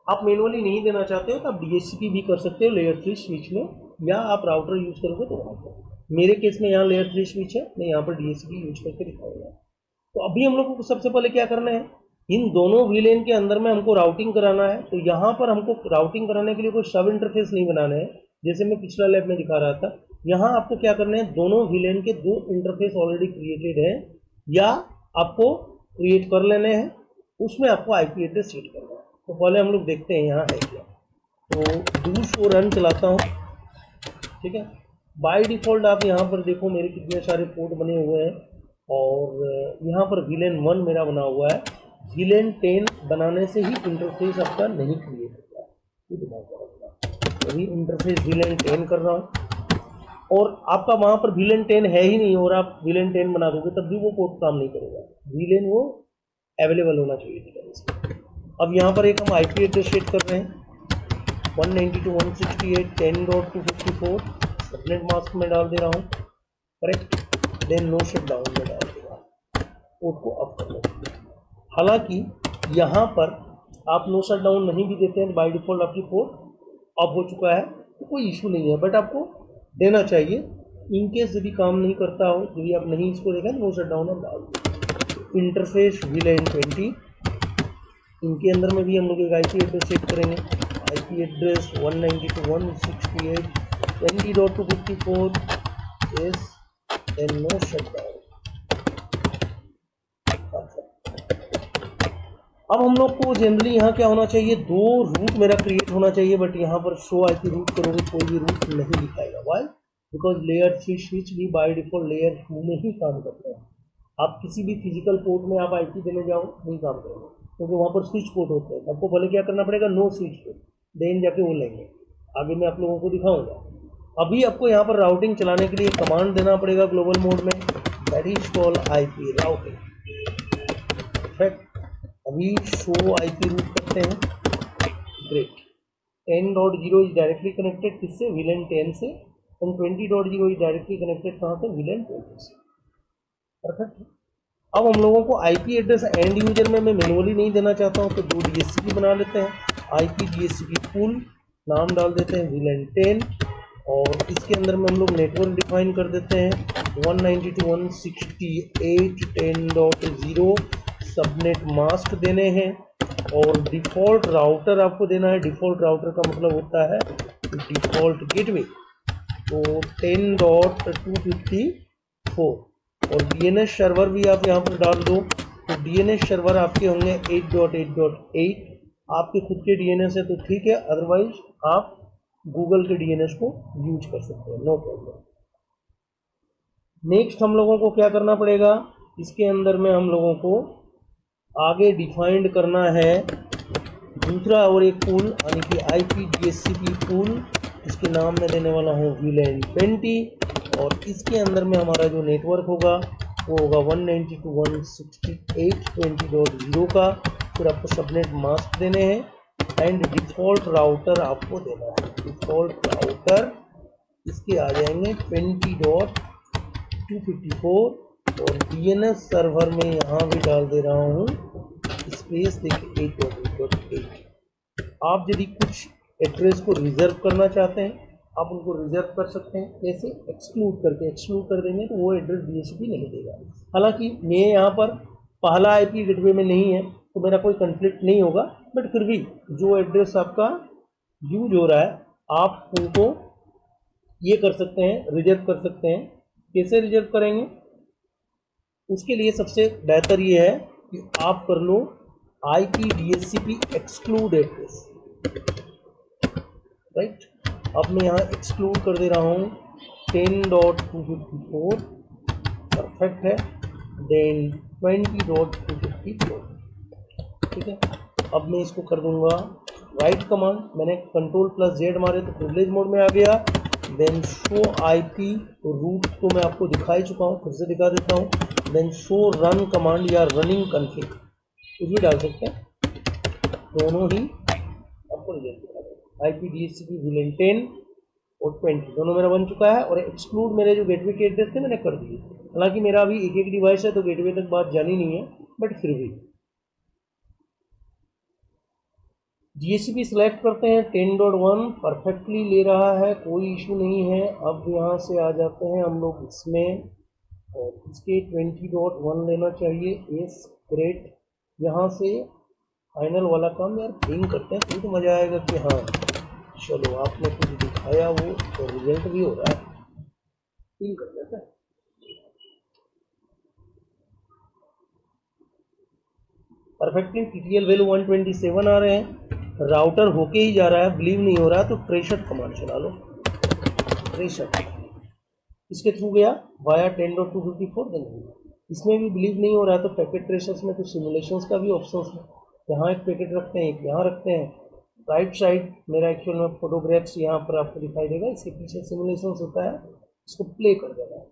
आप मैनुअली नहीं देना चाहते हो तो आप DHCP भी कर सकते हो लेयर 3 स्विच में, या आप राउटर यूज करोगे तो वहाँ पर। मेरे केस में यहाँ लेयर 3 स्विच है, मैं यहाँ पर DHCP यूज करके दिखाऊंगा। तो अभी हम लोग को सबसे पहले क्या करना है, इन दोनों वीलेन के अंदर में हमको राउटिंग कराना है, तो यहाँ पर हमको राउटिंग कराने के लिए कोई सब इंटरफेस नहीं बनाने हैं, जैसे मैं पिछला लैब में दिखा रहा था। यहाँ आपको क्या करना है, दोनों वीलेन के दो इंटरफेस ऑलरेडी क्रिएटेड है या आपको क्रिएट कर लेने हैं, उसमें आपको आईपी एड्रेस सेट करना है। तो पहले हम लोग देखते हैं यहाँ है क्या। तो डू शो रन चलाता हूँ, ठीक है। बाय डिफ़ॉल्ट आप यहाँ पर देखो मेरे कितने सारे पोर्ट बने हुए हैं, और यहाँ पर वीलेन 1 मेरा बना हुआ है। वीलेन 10 बनाने से ही इंटरफेस आपका नहीं क्रिएट होता है, ये दिमाग रखना। अभी इंटरफेस वीलेन 10 कर रहा हूँ, और आपका वहाँ पर वीलेन 10 है ही नहीं और आप वीलेन 10 बना दोगे तब भी वो पोर्ट काम नहीं करेगा। वीलेन वो अवेलेबल होना चाहिए थी। अब यहाँ पर एक हम आईपी एड्रेस सेट कर रहे हैं 192.168.10.254, सबनेट मास्क में डाल दे रहा हूँ, correct. Then no shut down में डाल देगा, पोर्ट को अप कर लो। हालांकि यहाँ पर आप नो शट डाउन नहीं भी देते हैं, बाय डिफॉल्ट आपकी पोर्ट अप हो चुका है, तो कोई इशू नहीं है, बट आपको देना चाहिए। इनकेस यदि काम नहीं करता हो, यदि आप नहीं इसको देखें, नो शट डाउन आप डाल दो। इंटरफेस वीलेन 20, इनके अंदर में भी हम लोग एक आईपी एड्रेस सेट करेंगे। IP address 192.168.20.254 is then no shut down. अब हम लोग को जनरली यहाँ क्या होना चाहिए, दो रूट मेरा क्रिएट होना चाहिए, बट यहाँ पर शो आईपी रूट करोगे कोई भी रूट नहीं दिखाएगा। वाई? बिकॉज लेयर 3 स्विच भी बाय डिफॉल्ट लेयर 2 में ही काम करते हैं। आप किसी भी फिजिकल पोर्ट में आप आईपी देने जाओ नहीं काम करेगा, क्योंकि वहाँ पर स्विच पोर्ट होते हैं। आपको पहले क्या करना पड़ेगा, नो स्विच पोर्ट, देन जाके वो लेंगे। आगे मैं आप लोगों को दिखाऊंगा। अभी आपको यहाँ पर राउटिंग चलाने के लिए कमांड देना पड़ेगा ग्लोबल मोड में, that is call IP routing. अभी शो आईपी रूट करते हैं, ग्रेट। 10.0 इज डायरेक्टली कनेक्टेड किससे, वीलेन 10 से, एंड 20.0 इज डायरेक्टली कनेक्टेड कहाँ से, वीलेन 20 से। परफेक्ट। अब हम लोगों को आईपी एड्रेस एंड यूजर में मैं मैनुअली नहीं देना चाहता हूँ, तो दो डीएचसीपी बना लेते हैं। आईपी डीएचसीपी पूल नाम डाल देते हैं वीलेन 10, और इसके अंदर में हम लोग नेटवर्क डिफाइन कर देते हैं 192.168.10.0 सबनेट मास्क देने हैं, और डिफ़ॉल्ट राउटर आपको देना है। डिफ़ॉल्ट राउटर का मतलब होता है डिफ़ॉल्ट गेटवे, तो 10.254, और डीएनएस सर्वर भी आप यहाँ पर डाल दो। तो डीएनएस सर्वर आपके होंगे 8.8.8, आपके खुद के डीएनएस है तो ठीक है, अदरवाइज आप गूगल के डीएनएस को यूज कर सकते हैं, नो प्रॉब्लम। नेक्स्ट हम लोगों को क्या करना पड़ेगा, इसके अंदर में हम लोगों को आगे डिफाइंड करना है दूसरा और एक पूल, यानी कि आईपी डीएचसीपी पूल, इसके नाम में देने वाला हूँ वीलेन 20, और इसके अंदर में हमारा जो नेटवर्क होगा वो होगा 192.168.20.0 का। फिर आपको सबनेट मास्क देने हैं, एंड डिफ़ॉल्ट राउटर आपको देना है। डिफ़ॉल्ट राउटर इसके आ जाएंगे 20.254, और डीएनएस सर्वर में यहाँ भी डाल दे रहा हूँ स्पेस देखिए 8.8.8। आप यदि कुछ एड्रेस को रिजर्व करना चाहते हैं आप उनको रिजर्व कर सकते हैं, जैसे एक्सक्लूड करके, एक्सक्लूड कर देंगे तो वो एड्रेस डीएचसीपी नहीं देगा। हालांकि मैं यहाँ पर पहला आईपी गेटवे में नहीं है तो मेरा कोई कन्फ्लिक्ट नहीं होगा, बट फिर भी जो एड्रेस आपका यूज हो रहा है आप उनको ये कर सकते हैं, रिजर्व कर सकते हैं। कैसे रिजर्व करेंगे, उसके लिए सबसे बेहतर ये है कि आप कर लो IP DHCP exclude address, right. अब मैं यहाँ एक्सक्लूड कर दे रहा हूँ 10.254, परफेक्ट है, देन 20.254, ठीक है। अब मैं इसको कर दूंगा राइट कमांड, मैंने Ctrl+Z मारे तो प्रिविलेज मोड में आ गया। देन शो आईपी रूट को मैं आपको दिखा ही चुका हूँ, फिर से दिखा देता हूँ। देन शो रन कमांड या रनिंग कन्फिग कुछ भी डाल सकते हैं, दोनों ही आपको रिजल्ट दिखा देगा। आईपी डीएचसीपी वीलेन 10 और 20 दोनों मेरा बन चुका है, और एक्सक्लूड मेरे जो गेटवे के एड्रेस थे मैंने कर दिए। हालांकि मेरा अभी एक एक डिवाइस है तो गेटवे तक बात जानी नहीं है, बट फिर भी डीएचसीपी सिलेक्ट करते हैं 10.1 परफेक्टली ले रहा है, कोई इशू नहीं है। अब यहाँ से आ जाते हैं हम लोग इसमें, और इसके 20.1 लेना चाहिए, यस ग्रेट। यहाँ से फाइनल वाला काम यार पिंग करते हैं, फिर तो मज़ा आएगा कि हाँ चलो आपने कुछ दिखाया वो तो रिजल्ट भी हो रहा है। पिंग कर देते हैं। परफेक्टली TTL वैल्यू 127 आ रहे हैं, राउटर होके ही जा रहा है, बिलीव नहीं हो रहा तो ट्रेशर कमांड चला लो। ट्रेशर इसके थ्रू गया वाया 10.254 देंगे। इसमें भी बिलीव नहीं हो रहा है तो पैकेट ट्रेशर्स में तो सिमुलेशंस का भी ऑप्शन है, यहाँ एक पैकेट रखते हैं, एक यहाँ रखते हैं। राइट साइड मेरा एक्चुअल में फोटोग्राफ्स यहाँ पर आपको दिखाई देगा, इसके पीछे सिमुलेशंस होता है, इसको प्ले कर देना है।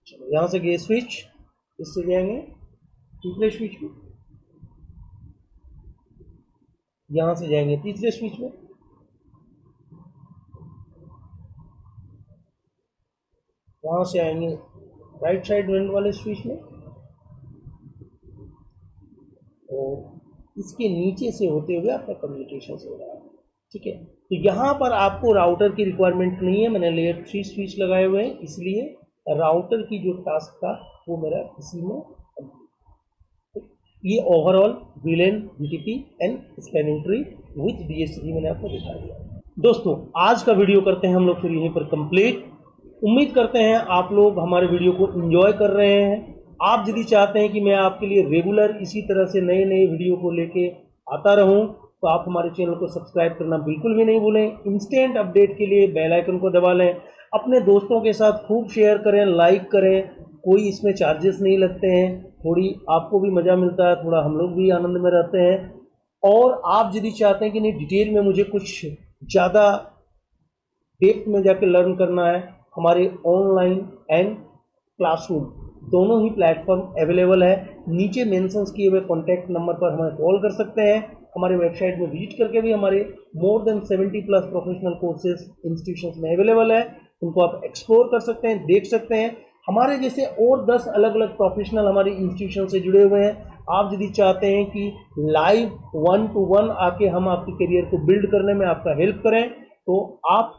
चलो यहाँ से गए स्विच, इससे जाएंगे दूसरे स्विच में, यहाँ से जाएंगे तीसरे स्विच में, वहाँ से आएंगे राइट साइड वेंट वाले स्विच में, और इसके नीचे से होते हुए आपका कम्युनिकेशन हो रहा है। ठीक है, तो यहाँ पर आपको राउटर की रिक्वायरमेंट नहीं है, मैंने लेयर 3 स्विच लगाए हुए हैं, इसलिए राउटर की जो टास्क था वो मेरा इसी में। ये overall VLAN BTP and spanning tree with DHCP मैंने आपको दिखा दिया। दोस्तों आज का वीडियो करते हैं हम लोग फिर यहीं पर कंप्लीट। उम्मीद करते हैं आप लोग हमारे वीडियो को एंजॉय कर रहे हैं। आप यदि चाहते हैं कि मैं आपके लिए रेगुलर इसी तरह से नए नए वीडियो को लेके आता रहूं तो आप हमारे चैनल को सब्सक्राइब करना बिल्कुल भी नहीं भूलें। इंस्टेंट अपडेट के लिए बेल आइकन को दबा लें, अपने दोस्तों के साथ खूब शेयर करें, लाइक करें, कोई इसमें चार्जेस नहीं लगते हैं, थोड़ी आपको भी मज़ा मिलता है, थोड़ा हम लोग भी आनंद में रहते हैं। और आप यदि चाहते हैं कि नहीं डिटेल में मुझे कुछ ज़्यादा डेप्थ में जाके लर्न करना है, हमारे ऑनलाइन एंड क्लासरूम दोनों ही प्लेटफॉर्म अवेलेबल है। नीचे मेंशंस किए हुए कॉन्टैक्ट नंबर पर हमें कॉल कर सकते हैं। हमारे वेबसाइट में विजिट करके भी हमारे more than 70+ professional courses institutions में अवेलेबल है, उनको आप एक्सप्लोर कर सकते हैं, देख सकते हैं। हमारे जैसे और 10 अलग अलग प्रोफेशनल हमारे इंस्टीट्यूशन से जुड़े हुए हैं। आप यदि चाहते हैं कि लाइव 1-to-1 आके हम आपके करियर को बिल्ड करने में आपका हेल्प करें तो आप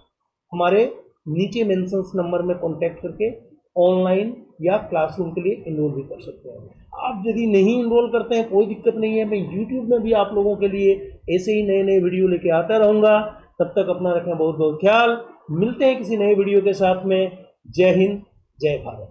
हमारे नीचे मेंशंस नंबर में कांटेक्ट करके ऑनलाइन या क्लासरूम के लिए इनरोल भी कर सकते हैं। आप यदि नहीं इनरोल करते हैं कोई दिक्कत नहीं है, मैं यूट्यूब में भी आप लोगों के लिए ऐसे ही नए नए वीडियो लेके आता रहूँगा। तब तक अपना रखें बहुत बहुत ख्याल। मिलते हैं किसी नए वीडियो के साथ में। जय हिंद, जय भारत।